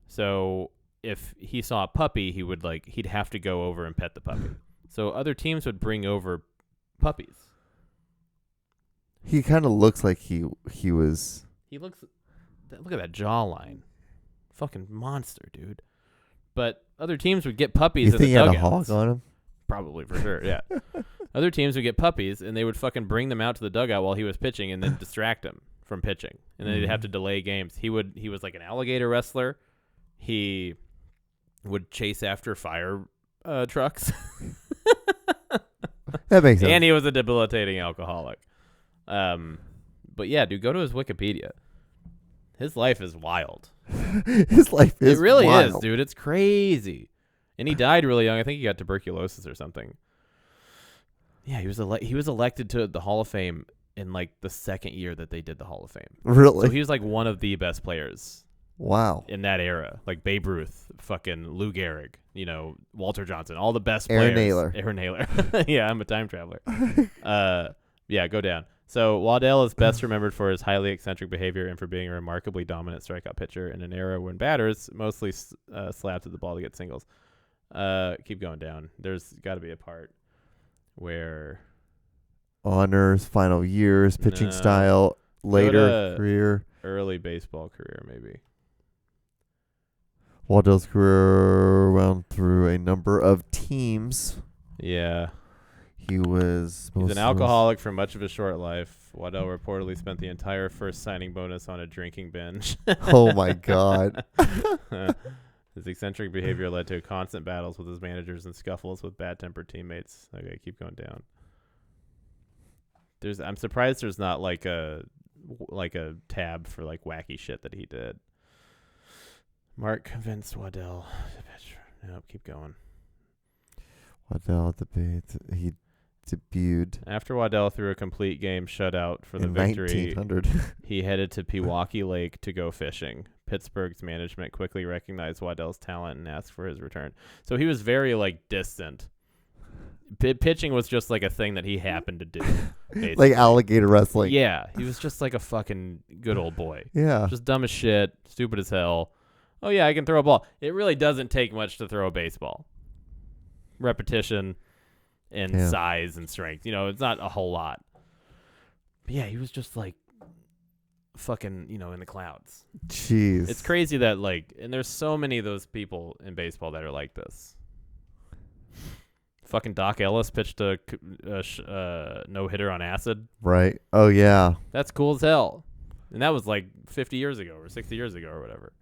So if he saw a puppy, he'd have to go over and pet the puppy. So other teams would bring over puppies. He kind of looks like he was. He looks. Look at that jawline, fucking monster, dude. But other teams would get puppies. You think he had a dugouts. hog on him? Probably, for sure, yeah. Other teams would get puppies, and they would fucking bring them out to the dugout while he was pitching and then distract him from pitching. And then they'd have to delay games. He was like an alligator wrestler. He would chase after fire trucks. That makes sense. And he was a debilitating alcoholic. But yeah, dude, go to his Wikipedia. His life is wild. His life is It really wild. is, dude. It's crazy. And he died really young. I think he got tuberculosis or something. Yeah, he was elected to the Hall of Fame in like the second year that they did the Hall of Fame. Really? So he was like one of the best players. Wow. In that era, like Babe Ruth, fucking Lou Gehrig, Walter Johnson, all the best Aaron players. Naylor. Aaron Naylor. Yeah, I'm a time traveler. Yeah, go down. So Waddell is best remembered for his highly eccentric behavior and for being a remarkably dominant strikeout pitcher in an era when batters mostly slapped at the ball to get singles. Keep going down. There's got to be a part where honors, final years, pitching style, later career, early baseball career, maybe. Waddell's career wound through a number of teams. Yeah. He's an alcoholic for much of his short life. Waddell reportedly spent the entire first signing bonus on a drinking binge. Oh, my God. His eccentric behavior led to constant battles with his managers and scuffles with bad-tempered teammates. Okay, keep going down. I'm surprised there's not like a tab for like wacky shit that he did. Mark convinced Waddell. Nope, keep going. Waddell he debuted after Waddell threw a complete game shutout for the victory. 1900. He headed to Pewaukee Lake to go fishing. Pittsburgh's management quickly recognized Waddell's talent and asked for his return. So he was very like distant. Pitching was just like a thing that he happened to do. Basically. Like alligator wrestling. Yeah, he was just like a fucking good old boy. Yeah. Just dumb as shit, stupid as hell. Oh, yeah, I can throw a ball. It really doesn't take much to throw a baseball. Repetition and size and strength. It's not a whole lot. But yeah, he was just like fucking, in the clouds. Jeez. It's crazy that and there's so many of those people in baseball that are like this. Fucking Doc Ellis pitched a no-hitter on acid. Right. Oh, yeah. That's cool as hell. And that was like 50 years ago or 60 years ago or whatever.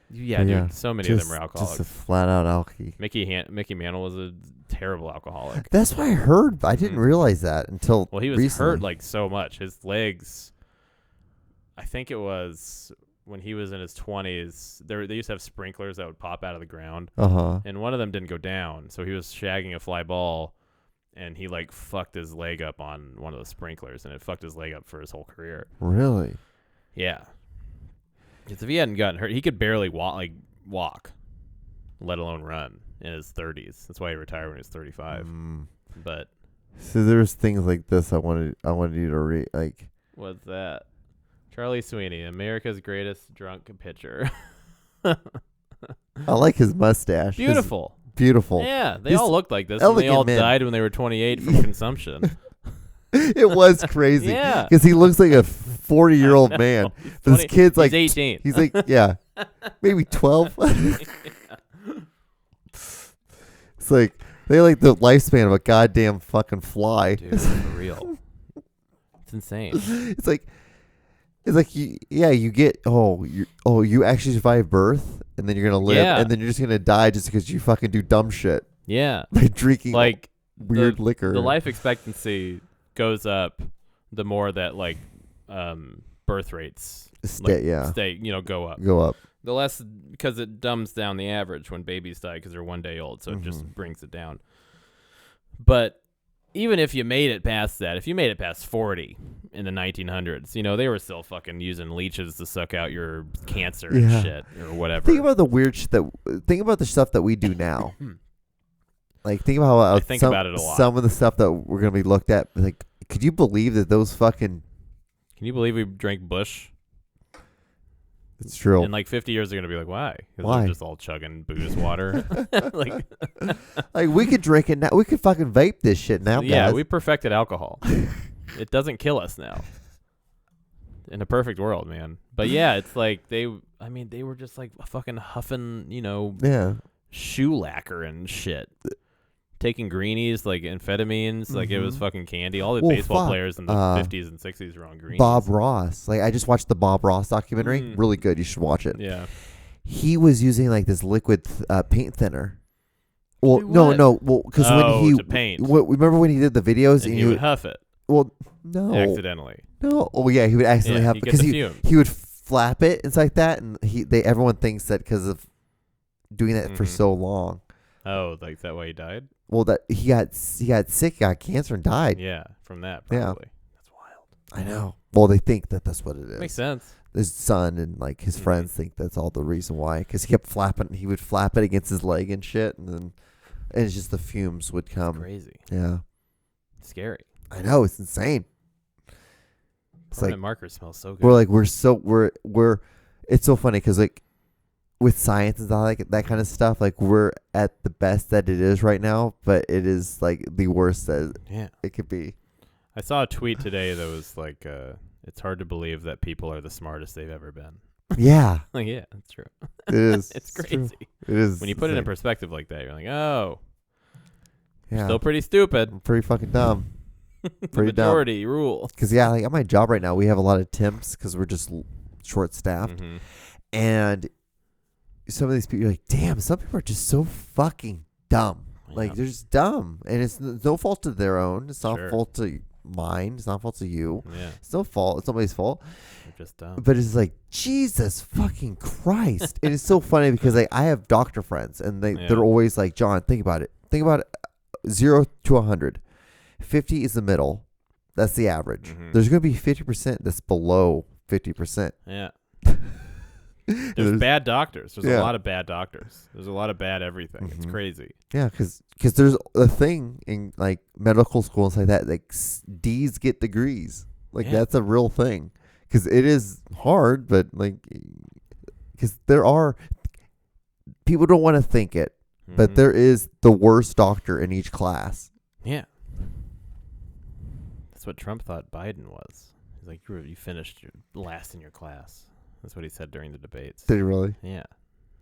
Yeah, dude. So many of them are alcoholics. Just a flat-out alky. Mickey Mantle was a terrible alcoholic. That's what I heard. I didn't realize that until Well, he was recently. hurt so much. His legs, I think it was when he was in his 20s, they used to have sprinklers that would pop out of the ground. Uh-huh. And one of them didn't go down. So he was shagging a fly ball, and he fucked his leg up on one of the sprinklers, and it fucked his leg up for his whole career. Really? Yeah. Because if he hadn't gotten hurt, he could barely walk, let alone run in his 30s. That's why he retired when he was 35. But so there's things like this I wanted you to read. What's that? Charlie Sweeney, America's greatest drunk pitcher. I like his mustache. Beautiful. Beautiful. Yeah, they all looked like this. And they all died when they were 28 from consumption. It was crazy. Yeah. Because he looks like a 40-year-old man. This kid's like... He's 18. He's like, yeah. Maybe 12. It's like, they like the lifespan of a goddamn fucking fly. Dude, for real. It's insane. It's like you get, you actually survive birth, and then you're going to live, and then you're just going to die just because you fucking do dumb shit. Yeah. By drinking weird liquor. The life expectancy goes up the more that birth rates go up. Go up. The less, because it dumbs down the average when babies die because they're 1 day old, so it just brings it down. But even if you made it past that, if you made it past 40 in the 1900s, they were still fucking using leeches to suck out your cancer and shit or whatever. Think about the weird shit think about the stuff that we do now. Think about how I think about it a lot. Some of the stuff that we're going to be looked at. Could you believe that those fucking... Can you believe we drank Bush? It's true. And 50 years they're going to be like, why? Because why? they're just all chugging booze water. We could drink it now. We could fucking vape this shit now, guys. Yeah, we perfected alcohol. It doesn't kill us now. In a perfect world, man. But yeah, it's they were just fucking huffing, shoe lacquer and shit. Taking greenies, amphetamines, it was fucking candy. All the baseball players in the 50s and 60s were on greenies. Bob Ross. I just watched the Bob Ross documentary. Really good. You should watch it. Yeah. He was using this liquid paint thinner. Well, no. Well, because when he to paint. Remember when he did the videos and he would huff it. Well, no. Accidentally. No. Oh yeah, he would accidentally huff because he would flap it and like that, and everyone thinks that because of doing that for so long. Oh, is that why he died? Well, that he got sick, got cancer, and died. Yeah, from that. Yeah. Probably. That's wild. I know. Well, they think that that's what it is. Makes sense. His son and like his friends think that's all the reason why, because he kept flapping. He would flap it against his leg and shit, and it's just the fumes would come. Crazy. Yeah. Scary. I know, it's insane. It's Permanent like marker smells so good. we're it's so funny because like with science and all like that kind of stuff, like we're at the best that it is right now, but it is like the worst that it could be. I saw a tweet today that was like, it's hard to believe that people are the smartest they've ever been. Yeah. Like, yeah, that's true. It is. It's crazy. It is. When you put it in perspective like that, you're like, oh, yeah, still pretty stupid. pretty fucking dumb. The Pretty dumb. majority rules. Because yeah, like at my job right now, we have a lot of temps because we're just short staffed, Mm-hmm. and some of these people, you're like, damn, some people are just so fucking dumb. Like they're just dumb, and it's no fault of their own. It's not fault of mine. It's not fault of you. Yeah. It's no fault. It's nobody's fault. They're just dumb. But it's like Jesus fucking Christ. It is so funny because like I have doctor friends, and they're always like, John, think about it. Think about it. 0 to 100. 50 is the middle. That's the average. Mm-hmm. There's going to be 50% that's below 50%. Yeah. There's bad doctors. There's a lot of bad doctors. There's a lot of bad everything. Mm-hmm. It's crazy. Yeah, because there's a thing in like medical school and stuff like that. Like D's get degrees. Like that's a real thing. Because it is hard, but like, because there are people don't want to think it, but there is the worst doctor in each class. Yeah. That's what Trump thought Biden was. He's like, you finished your last in your class. That's what he said during the debates. Did he really? Yeah.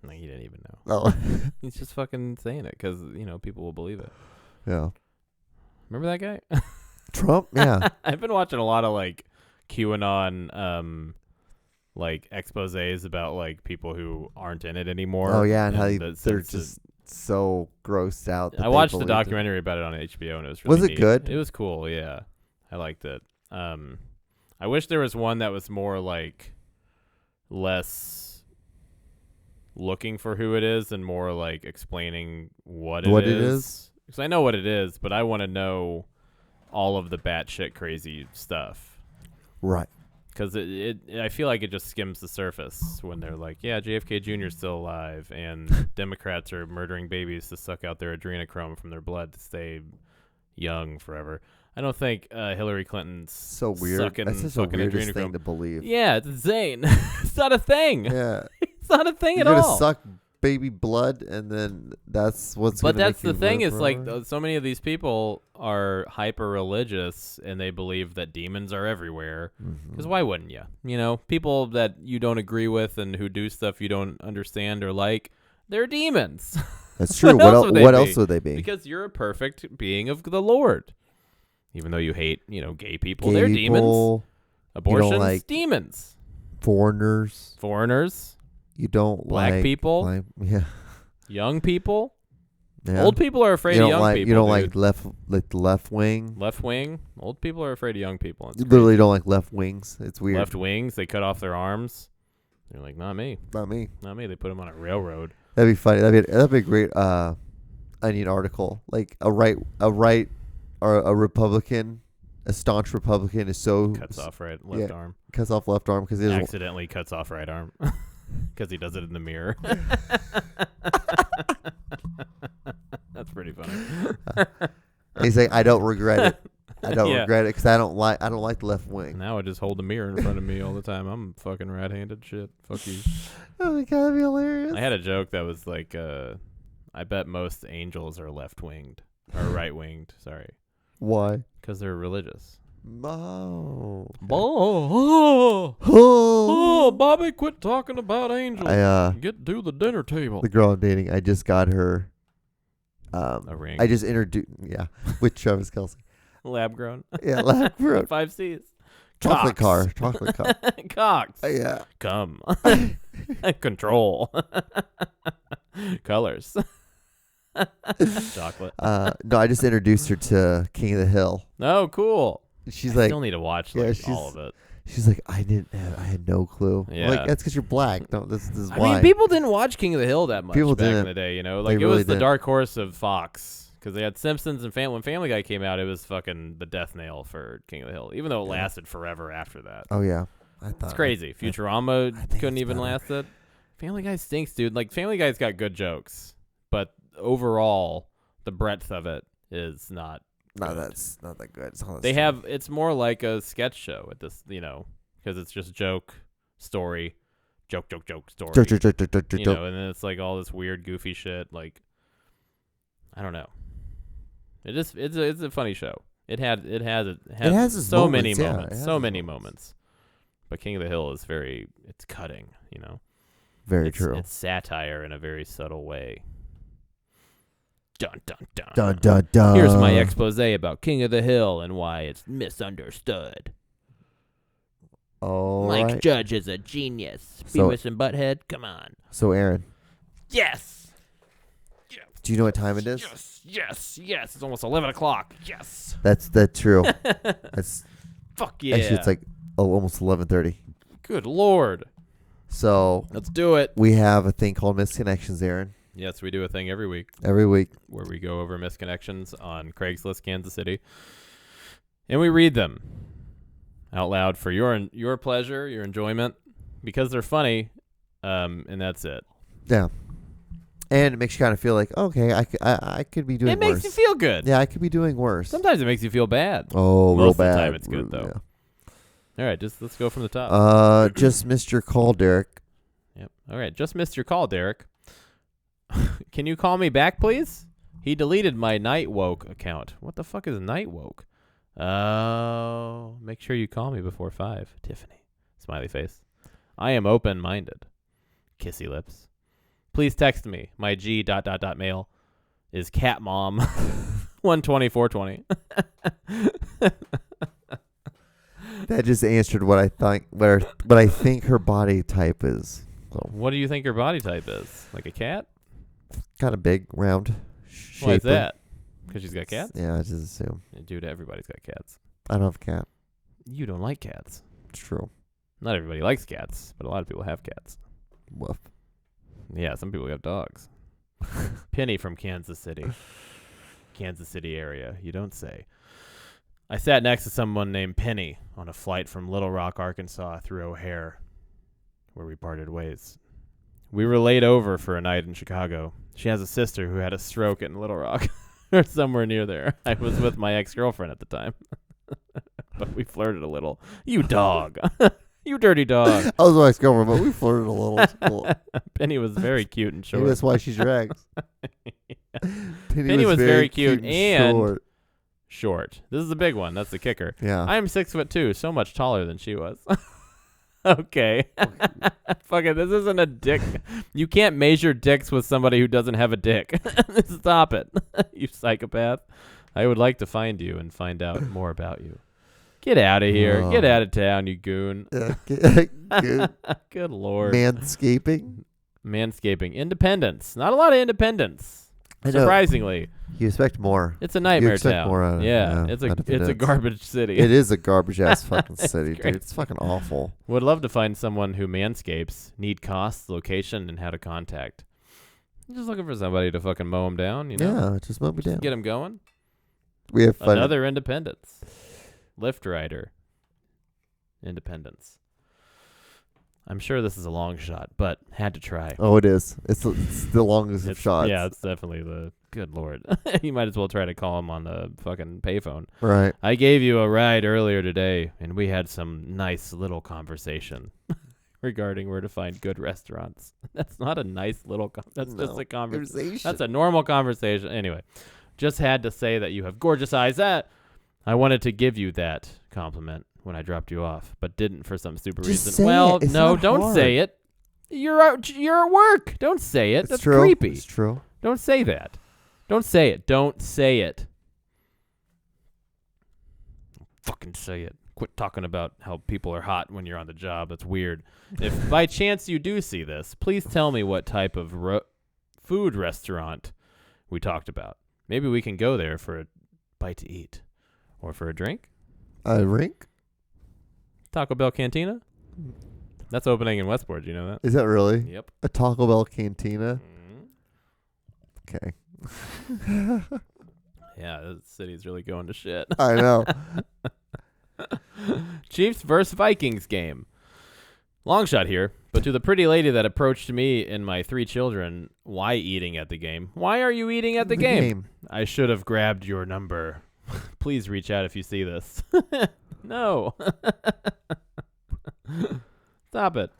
Like, he didn't even know. Oh. He's just fucking saying it because, people will believe it. Yeah. Remember that guy? Trump? Yeah. I've been watching a lot of, like, QAnon, like, exposés about, like, people who aren't in it anymore. Oh, yeah, and how they're just so grossed out. That I watched the documentary about it on HBO, and it was really Was it neat. good? It was cool, yeah. I liked it. I wish there was one that was more, like, less looking for who it is and more, like, explaining what it is. Because I know what it is, but I want to know all of the batshit crazy stuff. Right. Because I feel like it just skims the surface when they're like, yeah, JFK Jr. is still alive, and Democrats are murdering babies to suck out their adrenochrome from their blood to stay young forever. I don't think Hillary Clinton's so weird. sucking That's just the fucking weirdest adrenochrome. thing to believe. Yeah, it's insane. It's not a thing. Yeah. It's not a thing You're at all. gonna suck baby blood, and then that's what's. But gonna that's make the you thing live is like forever? so many of these people are hyper religious and they believe that demons are everywhere. Because why wouldn't you? People that you don't agree with and who do stuff you don't understand or like, they're demons. That's true. What else would they be? Because you're a perfect being of the Lord. Even though you hate, gay people, Gay they're people, demons. Abortions, like demons. Foreigners. You don't Black like people. Yeah. Young people. Yeah. Old people are afraid of young people. You don't dude. like left wing. Left wing. Old people are afraid of young people. You literally don't like left wings. It's weird. Left wings. They cut off their arms. They're like, not me. Not me. Not me. They put them on a railroad. That'd be funny. That'd be a great Onion article. Like a right or a Republican, a staunch Republican is so Cuts off left arm. Cuts off left arm because he doesn't Accidentally cuts off right arm. Because he does it in the mirror. That's pretty funny. He's like, I don't regret it. I don't regret it because I don't like the left wing. Now I just hold the mirror in front of me all the time. I'm fucking right-handed shit. Fuck you. Oh my god, that'd be hilarious. I had a joke that was like, I bet most angels are left-winged. Or right-winged, sorry. Why? Because they're religious. Oh. Oh, Bobby, quit talking about angels. Get to the dinner table. The girl I'm dating, I just got her a ring. I just introduced, with Travis Kelce. Lab grown. Yeah, lab grown. 5 C's. Chocolate car. Cocks. Yeah. Come. Control. Colors. Chocolate. No, I just introduced her to King of the Hill. Oh, cool. She's I still need to watch all of it. She's like, I had no clue. Yeah. I'm like, that's because you're black. No, this is why. I mean, people didn't watch King of the Hill that much People back in didn't. the day, Like, They it really was the didn't. dark horse of Fox. Because they had Simpsons and when Family Guy came out, it was fucking the death nail for King of the Hill, even though it lasted forever after that. Oh, yeah. It's crazy. Futurama couldn't even last it. Family Guy stinks, dude. Like, Family Guy's got good jokes, but overall, the breadth of it is not good. That's not that good. It's more like a sketch show at this, because it's just joke, story, joke, story. And then it's like all this weird, goofy shit. Like, I don't know. It's a funny show. It has so many moments. So many moments. But King of the Hill is it's cutting, Very true. It's satire in a very subtle way. Dun, dun, dun. Dun, dun, dun. Here's my expose about King of the Hill and why it's misunderstood. Mike Judge is a genius. Beavis and Butthead, come on. So, Aaron. Yes. Do you know what time it is? Yes. It's almost 11 o'clock. Yes. That's true. That's fuck yeah. Actually, it's like almost 11:30. Good Lord. So let's do it. We have a thing called Misconnections, Aaron. Yes, we do a thing every week. Where we go over misconnections on Craigslist, Kansas City, and we read them out loud for your pleasure, your enjoyment, because they're funny, and that's it. Yeah. And it makes you kind of feel like, okay, I could be doing worse. It makes you feel good. Yeah, I could be doing worse. Sometimes it makes you feel bad. Oh, real bad. Most of the time it's good, though. Yeah. All right, let's go from the top. Just missed your call, Derek. Yep. All right, just missed your call, Derek. Can you call me back, please? He deleted my Night Woke account. What the fuck is Night Woke? Oh, make sure you call me before 5. Tiffany. Smiley face. I am open-minded. Kissy lips. Please text me. My G ... mail is catmom 12420. That just answered what I think. What I think her body type is. So. What do you think her body type is? Like a cat? Kind of big, round. Why is that? Because she's got cats? Yeah, I just assume. Dude, everybody's got cats. I don't have a cat. You don't like cats. It's true. Not everybody likes cats, but a lot of people have cats. Woof. Yeah, some people got dogs. Penny from Kansas City area. You don't say. I sat next to someone named Penny on a flight from Little Rock, Arkansas through O'Hare, where we parted ways. We were laid over for a night in Chicago. She has a sister who had a stroke in Little Rock or somewhere near there. I was with my ex-girlfriend at the time, but we flirted a little. You dog. You dirty dog. I was my ex-girlfriend, but we flirted a little. Penny was very cute and short. Maybe that's why she's rags. Yeah. Penny was very cute and short. This is the big one. That's the kicker. Yeah. I am 6'2", so much taller than she was. Okay. Fuck it. This isn't a dick. You can't measure dicks with somebody who doesn't have a dick. Stop it. You psychopath. I would like to find you and find out more about you. Get out of here. Get out of town, you goon. Good Lord. Manscaping. Independence. Not a lot of independence. Surprisingly. You expect more. It's a nightmare town. More out of, it's a garbage city. It is a garbage ass fucking city, dude. It's fucking awful. Would love to find someone who manscapes. Need costs, location, and how to contact. I'm just looking for somebody to fucking mow them down, Yeah, just mow me down. Get them going. We have fun. Another independence. Lift rider. Independence. I'm sure this is a long shot, but had to try. Oh, it is. It's the longest of shots. Yeah, it's definitely the... Good Lord. You might as well try to call him on the fucking payphone. Right. I gave you a ride earlier today, and we had some nice little conversation regarding where to find good restaurants. That's not a nice little... That's just a conversation. That's a normal conversation. Anyway, just had to say that you have gorgeous eyes. I wanted to give you that compliment when I dropped you off, but didn't for some stupid reason. Well, no, don't say it. You're at work. Don't say it. That's true. Creepy. It's true. Don't say that. Don't say it. Don't say it. Fucking say it. Quit talking about how people are hot when you're on the job. That's weird. If by chance you do see this, please tell me what type of food restaurant we talked about. Maybe we can go there for a bite to eat. Or for a drink. A drink? Taco Bell Cantina? That's opening in Westport. Do you know that? Is that really? Yep. A Taco Bell Cantina? Mm-hmm. Okay. Yeah, the city's really going to shit. I know. Chiefs versus Vikings game. Long shot here, but to the pretty lady that approached me and my 3 children, why eating at the game? Why are you eating at the game? I should have grabbed your number. Please reach out if you see this. No. Stop it.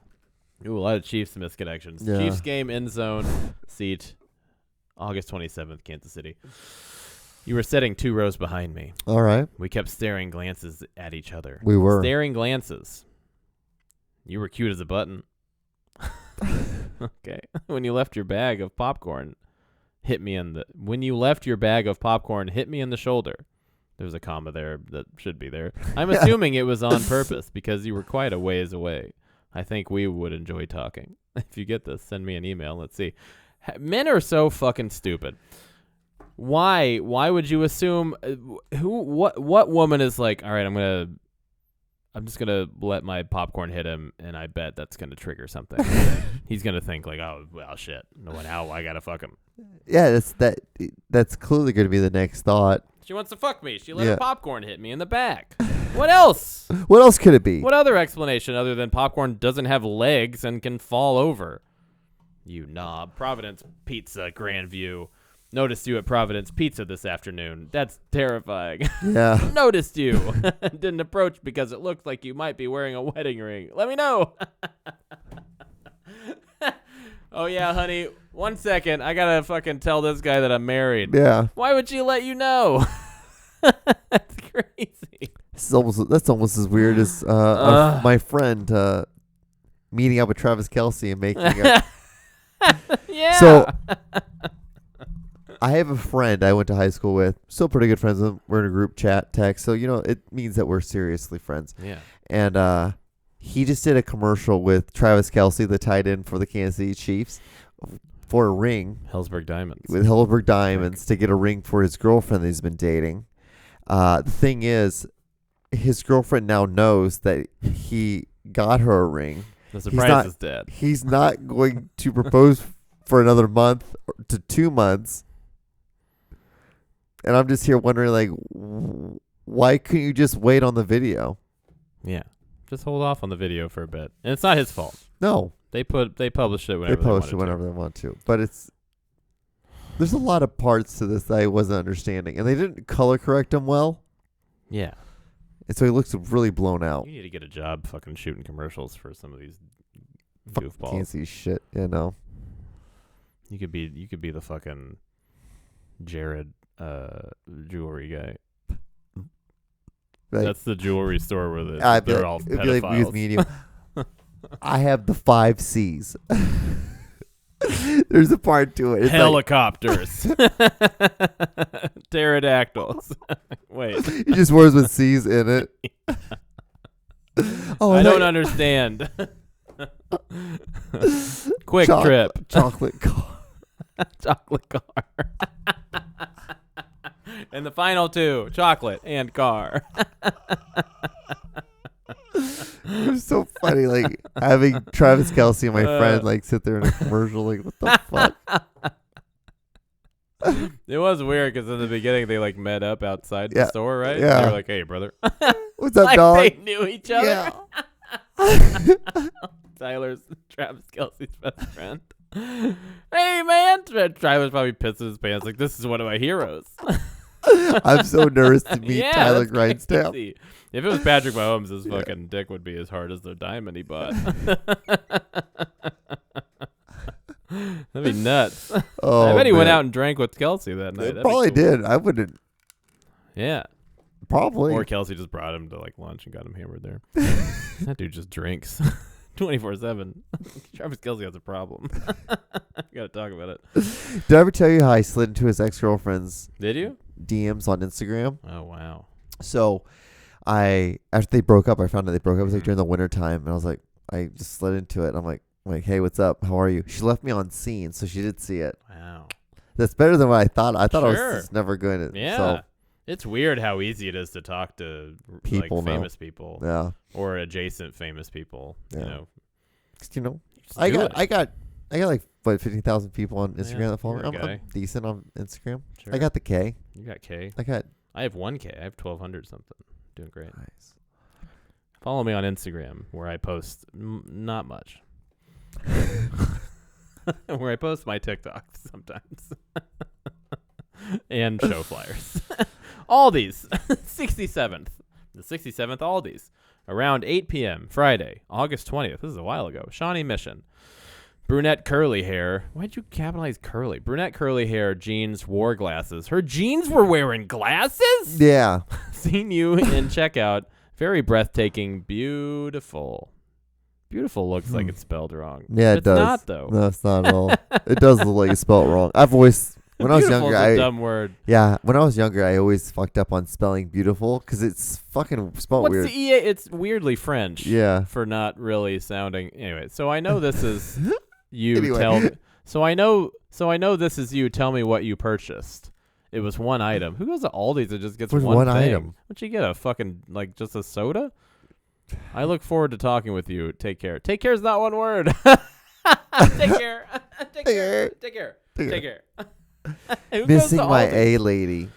Ooh, a lot of Chiefs misconnections. Yeah. Chiefs game, end zone, seat, August 27th, Kansas City. You were sitting 2 rows behind me. All right. We kept staring glances at each other. We were. Staring glances. You were cute as a button. Okay. When you left your bag of popcorn, hit me in the shoulder. There's a comma there that should be there. I'm assuming it was on purpose because you were quite a ways away. I think we would enjoy talking. If you get this, send me an email. Let's see. Men are so fucking stupid. Why would you assume what woman is like, all right, I'm just gonna let my popcorn hit him, and I bet that's gonna trigger something. He's gonna think like, oh well, shit. Now I gotta fuck him. Yeah, that's clearly gonna be the next thought. She wants to fuck me. She let her popcorn hit me in the back. What else? What else could it be? What other explanation other than popcorn doesn't have legs and can fall over? You knob. Providence Pizza, Grandview. Noticed you at Providence Pizza this afternoon. That's terrifying. Yeah. Noticed you. Didn't approach because it looked like you might be wearing a wedding ring. Let me know. Oh, yeah, honey. 1 second. I got to fucking tell this guy that I'm married. Yeah. Why would she let you know? That's crazy. That's almost as weird as my friend meeting up with Travis Kelce and making a... Yeah. So... I have a friend I went to high school with. Still pretty good friends with him. We're in a group chat text. So, it means that we're seriously friends. Yeah. And he just did a commercial with Travis Kelce, the tight end for the Kansas City Chiefs, for a ring. Hellsberg Diamonds. With Hellsberg Diamonds to get a ring for his girlfriend that he's been dating. The thing is, his girlfriend now knows that he got her a ring. The surprise is dead. He's not going to propose for another month to 2 months. And I'm just here wondering, like, why couldn't you just wait on the video? Yeah. Just hold off on the video for a bit. And it's not his fault. No. They published it whenever they want to. But there's a lot of parts to this that I wasn't understanding. And they didn't color correct him well. Yeah. And so he looks really blown out. You need to get a job fucking shooting commercials for some of these goofballs. Can't see shit, You could be the fucking Jared jewelry guy. Like, that's the jewelry store where they're all pedophiles. Like because me and you, I have the 5 C's. There's a part to it. It's helicopters. Pterodactyls. Wait. He just words with C's in it. I don't understand. Quick trip. Chocolate car. Chocolate car. And the final 2, chocolate and car. It was so funny, like having Travis Kelce and my friend like sit there in a commercial, like what the fuck. It was weird because in the beginning they like met up outside the store, right? Yeah. They were like, "Hey, brother." What's up, like dog? They knew each other. Yeah. Tyler's Travis Kelce's best friend. Hey, man. Tyler's probably pissed in his pants. Like, this is one of my heroes. I'm so nervous to meet Tyler Grindstaff. Crazy. If it was Patrick Mahomes, his fucking dick would be as hard as the diamond he bought. That'd be nuts. Oh, I bet he went out and drank with Kelce that night. Probably did. I wouldn't. Yeah. Probably. Or Kelce just brought him to like lunch and got him hammered there. That dude just drinks 24/7. Travis Kelce has a problem. Gotta talk about it. Did I ever tell you how I slid into his ex-girlfriend's Did you? DMs on Instagram? Oh, wow. So after they broke up, I found out they broke up. It was like during the winter time, and I was like, I just slid into it. I'm like, hey, what's up? How are you? She left me on scene, so she did see it. Wow. That's better than what I thought. I thought I was Sure. just never going to. Yeah. So, it's weird how easy it is to talk to people like now. famous people. Yeah. Or adjacent famous people. Yeah. You know. You know, Just I do got it. I got I got like 15,000 people on Instagram that follow me. you're a guy. I'm decent on Instagram. Sure. I got the K. You got K. I have 1K. I have 1,200 something. Doing great. Nice. Follow me on Instagram where I post not much. Where I post my TikToks sometimes. And show flyers. Aldi's. 67th. The 67th Aldi's. Around 8 p.m. Friday, August 20th. This is a while ago. Shawnee Mission. Brunette curly hair. Why'd you capitalize curly? Brunette curly hair, jeans, wore glasses. Her jeans were wearing glasses? Yeah. Seen you in checkout. Very breathtaking. Beautiful. Beautiful looks like it's spelled wrong. Yeah, it it's does. It's not, though. No, it's not at all. It does look like it's spelled wrong. I've always... When I was younger, a dumb word. Yeah, when I was younger, I always fucked up on spelling beautiful because it's fucking spelled weird. What's the EA? It's weirdly French. Yeah. For not really sounding. Anyway, so I know this is you. Anyway. So I know this is you. Tell me what you purchased. It was one item. Who goes to Aldi's and just gets What's one thing? item? What'd you get? A fucking like just a soda? I look forward to talking with you. Take care. Take care is not one word. Take care. Take care. Take care. Take care. Missing my A lady.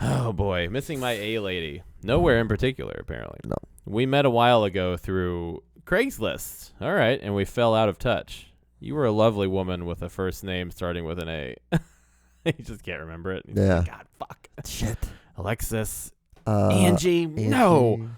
Oh boy, missing my A lady. Nowhere in particular, apparently. No. We met a while ago through Craigslist. All right, and we fell out of touch. You were a lovely woman with a first name starting with an A. You just can't remember it. Yeah. Like, God, fuck. Shit. Alexis. Angie. No.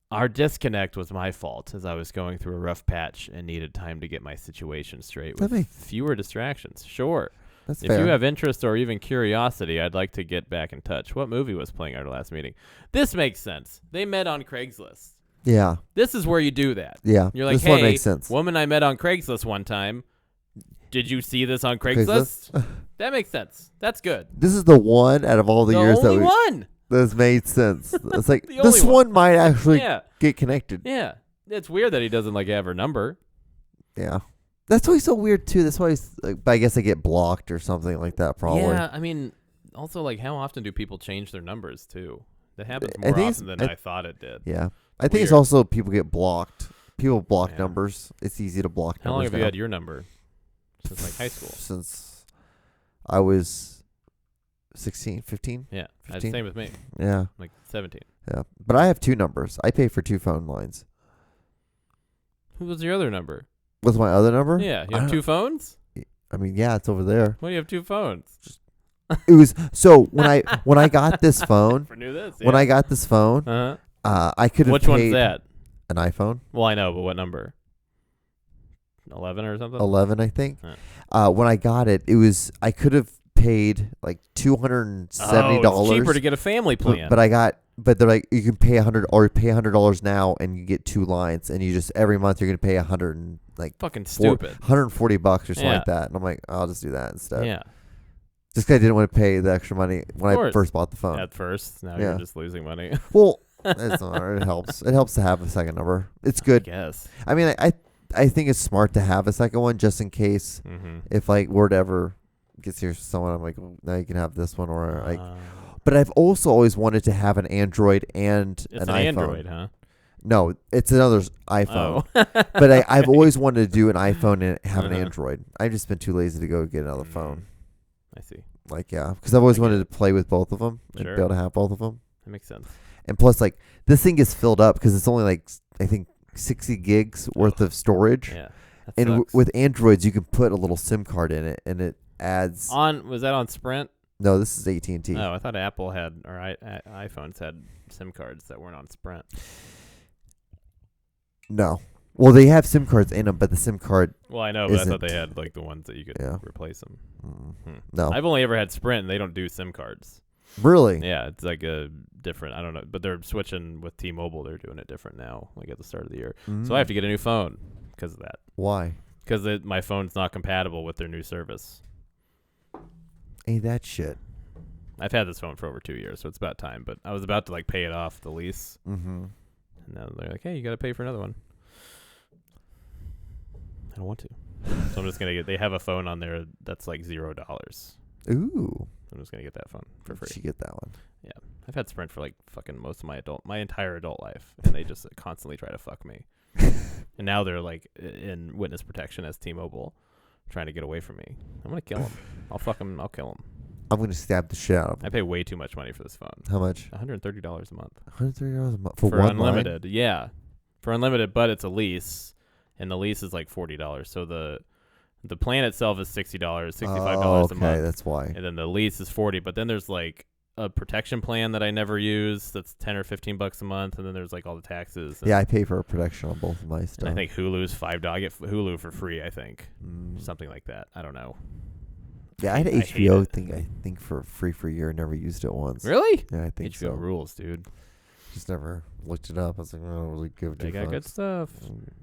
Our disconnect was my fault as I was going through a rough patch and needed time to get my situation straight with fewer distractions. Sure. That's if fair. you have interest or even curiosity, I'd like to get back in touch. What movie was playing at our last meeting? This makes sense. They met on Craigslist. Yeah. This is where you do that. Yeah. You're like, this hey, one makes sense. Woman I met on Craigslist one time. Did you see this on Craigslist? That makes sense. That's good. This is the one out of all the years only one. That's made sense. It's like The this only one might actually get connected. Yeah. It's weird that he doesn't like have her number. Yeah. That's why he's so weird too. That's why he's like, but I guess I get blocked or something like that probably. Yeah, I mean, also like how often do people change their numbers too? That happens more often than I thought it did. Yeah. I think it's also people get blocked. People block numbers. It's easy to block numbers. How long have you had your number? Since like high school? Since I was 16, 15. Yeah. 15? Same with me. Yeah. Like 17. Yeah. But I have 2 numbers. I pay for 2 phone lines. Who was your other number? What's my other number? Yeah. You have 2 phones? I mean, yeah, it's over there. Why do you have 2 phones? It was so when I got this phone. Never knew this. When I got this phone, I could have Which one's that? An iPhone. Well, I know, but what number? 11 or something? 11, I think. Huh. When I got it, I could have paid like $270. It's cheaper to get a family plan. But they're like, you can pay $100 now and you get 2 lines, and you just every month you're gonna pay fucking stupid. $140 or something like that. And I'm like, I'll just do that instead. Yeah. Just 'cause I didn't want to pay the extra money when I first bought the phone. At first, now you're just losing money. Well, it's not, it helps. It helps to have a second number. It's good. Yes. I mean, I think it's smart to have a second one just in case if like word ever gets here to someone, I'm like, well, now you can have this one or like. But I've also always wanted to have an Android and it's an iPhone. Android, huh? No, it's another iPhone. Oh. But I've always wanted to do an iPhone and have an Android. I've just been too lazy to go get another phone. I see. Like, yeah, because I've always wanted to play with both of them and be able to have both of them. That makes sense. And plus, like, this thing gets filled up because it's only like, I think, 60 gigs worth of storage. Yeah. And with Androids, you can put a little SIM card in it, and it adds. Was that on Sprint? No, this is AT&T. Oh, I thought Apple had, or iPhones had SIM cards that weren't on Sprint. No. Well, they have SIM cards in them, but the SIM card. Well, I know, but I thought they had like the ones that you could replace them. No. I've only ever had Sprint, and they don't do SIM cards. Really? Yeah, it's like a different. I don't know, but they're switching with T-Mobile. They're doing it different now, like at the start of the year. So I have to get a new phone because of that. Why? Because my phone's not compatible with their new service. Ain't that shit? I've had this phone for over 2 years, so it's about time. But I was about to like pay it off the lease, and now they're like, "Hey, you got to pay for another one." I don't want to, so I'm just gonna get. They have a phone on there that's like $0. Ooh. I'm just gonna get that phone for free. You get that one. Yeah, I've had Sprint for like fucking most of my entire adult life, and they just constantly try to fuck me. And now they're like in witness protection as T-Mobile, trying to get away from me. I'm gonna kill them. I'll kill them. I'm gonna stab the shit out of them. I pay way too much money for this phone. How much? $130 a month. $130 a month for one unlimited. line? Yeah, for unlimited, but it's a lease, and the lease is like $40. So the plan itself is $60, $65 a month. Okay, that's why. And then the lease is $40. But then there's like a protection plan that I never use. That's $10 or $15 a month, and then there's like all the taxes. Yeah, I pay for a protection on both of my stuff. And I think Hulu's $5. I get Hulu for free. I think something like that. I don't know. Yeah, I had an HBO thing. I think for free for a year. Never used it once. Really? Yeah, I think HBO so. rules, dude. Just never looked it up. I was like, I don't really give a They got good stuff.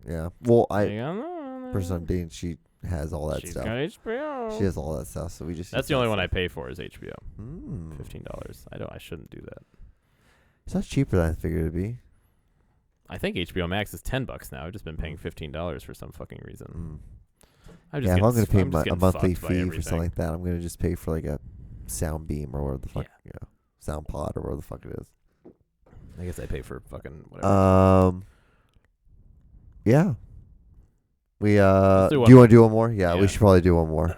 Yeah. Well, The person I'm dating, she has all that She's stuff. got HBO. She has all that stuff, so we just. That's the only one I pay for is HBO. $15. $15. I shouldn't do that. It's not cheaper than I figured it'd be. I think HBO Max is $10 now. I've just been paying $15 for some fucking reason. If I'm going to pay a monthly fee for something like that, I'm going to just pay for like a sound beam or whatever the fuck, sound pod or whatever the fuck it is. I guess I pay for fucking whatever. Yeah. We do you want to do one more? Yeah, we should probably do one more.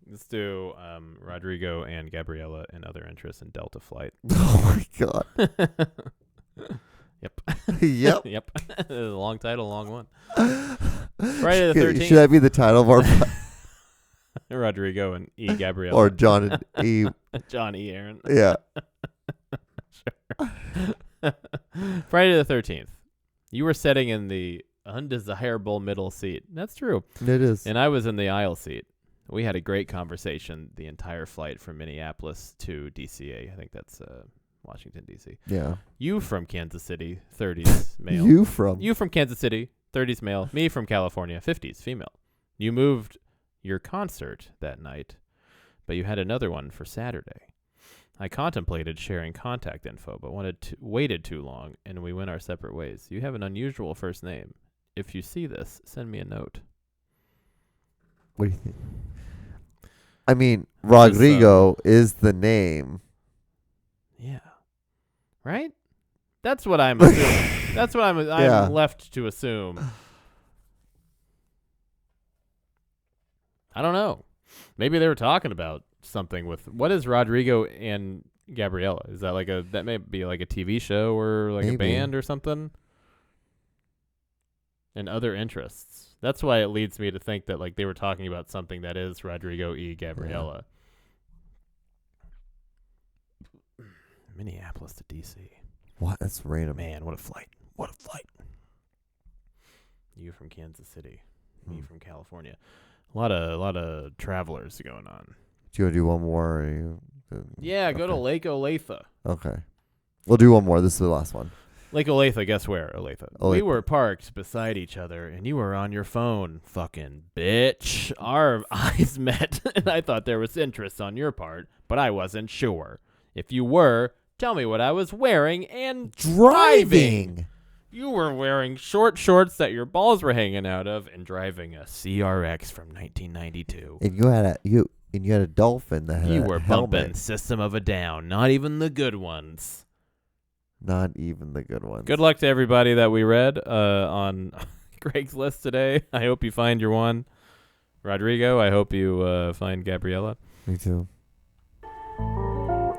Let's do Rodrigo and Gabriela and other interests in Delta Flight. Oh my god. Yep. Yep. Yep. A long title, long one. Friday the 13th. Should that be the title of our Rodrigo and E. Gabriela. Or John and E. John E. Aaron. Yeah. Sure. Friday the 13th. You were sitting in the undesirable middle seat. That's true. It is. And I was in the aisle seat. We had a great conversation the entire flight from Minneapolis to DCA. I think that's Washington, D.C. Yeah. You from Kansas City, 30s male. You from Kansas City, 30s male. Me from California, 50s female. You moved your concert that night, but you had another one for Saturday. I contemplated sharing contact info, but waited too long, and we went our separate ways. You have an unusual first name. If you see this, send me a note. What do you think? I mean, Rodrigo is the name. Yeah. Right? That's what I'm assuming. That's what I'm left to assume. I don't know. Maybe they were talking about something with what is Rodrigo and Gabriela? Is that that may be like a TV show or like a band or something? And other interests. That's why it leads me to think that like they were talking about something that is Rodrigo y Gabriela. Yeah. Minneapolis to DC. What? That's random. Man, what a flight. What a flight. You from Kansas City. Me from California. A lot of travelers going on. Do you want to do one more? Go to Lake Olathe. Okay. We'll do one more. This is the last one. Lake Olathe, guess where? Olathe. We were parked beside each other, and you were on your phone. Fucking bitch. Our eyes met, and I thought there was interest on your part, but I wasn't sure. If you were, tell me what I was wearing and driving. You were wearing short shorts that your balls were hanging out of and driving a CRX from 1992. And you had a dolphin that had You a were helmet. bumping System of a Down, not even the good ones. Not even the good ones. Good luck to everybody that we read on Greg's list today. I hope you find your one. Rodrigo, I hope you find Gabriela. Me too.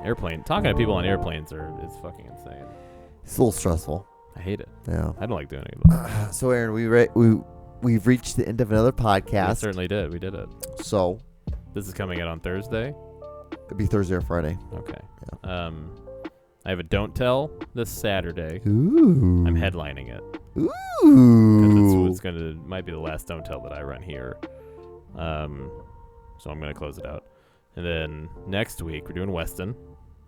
Airplane. Talking to people on airplanes is fucking insane. It's a little stressful. I hate it. Yeah. I don't like doing it. So, Aaron, we've reached the end of another podcast. We certainly did. We did it. So, this is coming out on Thursday? It'd be Thursday or Friday. Okay. Yeah. I have a Don't Tell this Saturday. Ooh. I'm headlining it. Ooh. Because might be the last Don't Tell that I run here. So I'm going to close it out. And then next week, we're doing Weston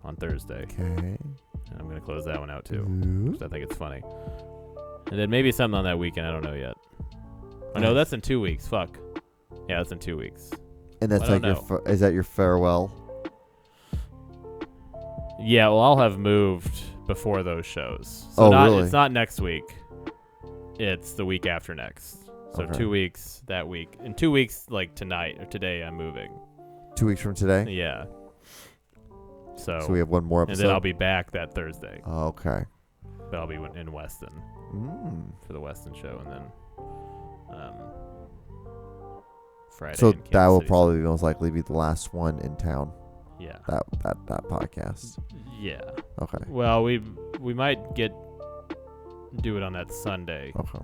on Thursday. Okay. And I'm going to close that one out too. Ooh. Because I think it's funny. And then maybe something on that weekend. I don't know yet. Oh, no, that's in 2 weeks. Fuck. Yeah, that's in 2 weeks. And that's like is that your farewell? Yeah, well, I'll have moved before those shows. So really? It's not next week. It's the week after next. So Okay. 2 weeks that week. In 2 weeks, like tonight or today, I'm moving. 2 weeks from today? Yeah. So we have one more episode? And then I'll be back that Thursday. Oh, okay. But I'll be in Weston for the Weston show. And then Friday. So in Kansas that will City. probably most likely be the last one in town. Yeah. That podcast. Yeah. Okay. Well, we might do it on that Sunday. Okay.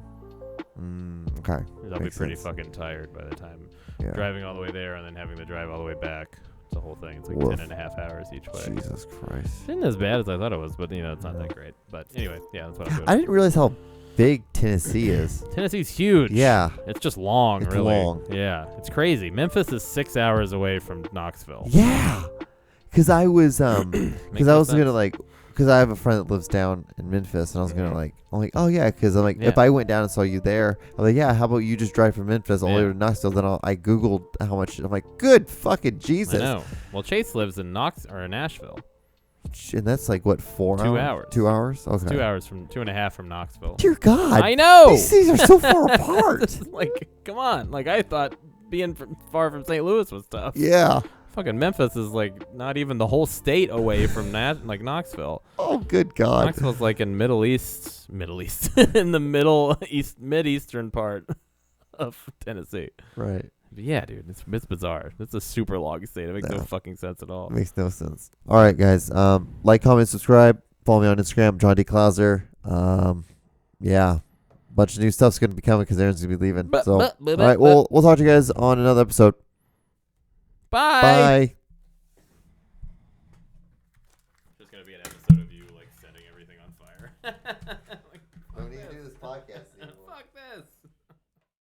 Okay. I'll be Makes pretty sense. fucking tired by the time Yeah. driving all the way there and then having to drive all the way back. It's a whole thing. It's like Woof. 10.5 hours each way. Jesus Christ. It isn't as bad as I thought it was, but it's not that great. But anyway, yeah, that's what I'm doing. I didn't realize how big Tennessee is. Tennessee's huge. Yeah. It's just long, It's really. long. Yeah, it's crazy. Memphis is 6 hours away from Knoxville. Yeah. Because I was Makes I was sense. gonna like, because I have a friend that lives down in Memphis, and I was gonna Mhm. I'm like, oh yeah, because I'm like, Yeah. if I went down and saw you there, I'm like, yeah, how about you just drive from Memphis all the way Yeah. to Knoxville? Then I googled how much. I'm like, good fucking Jesus. I know. Well, Chase lives in Nashville. And that's like what 4 2 hours? hours. 2 hours. Okay. It's 2 hours from 2.5 from Knoxville. Dear God. I know. These cities are so far apart. Like, come on. Like, I thought being far from St. Louis was tough. Yeah. Fucking Memphis is like not even the whole state away from like Knoxville. Oh, good God. Knoxville's like in Middle East, in the mid-eastern part of Tennessee. Right. But yeah, dude, it's bizarre. It's a super long state. It makes no No. fucking sense at all. Makes no sense. All right, guys. Like, comment, subscribe. Follow me on Instagram, John D. Klauser. Yeah. Bunch of new stuff's going to be coming because Aaron's going to be leaving. So, all right, we'll talk to you guys on another episode. Bye. Bye. There's gonna be an episode of you like setting everything on fire.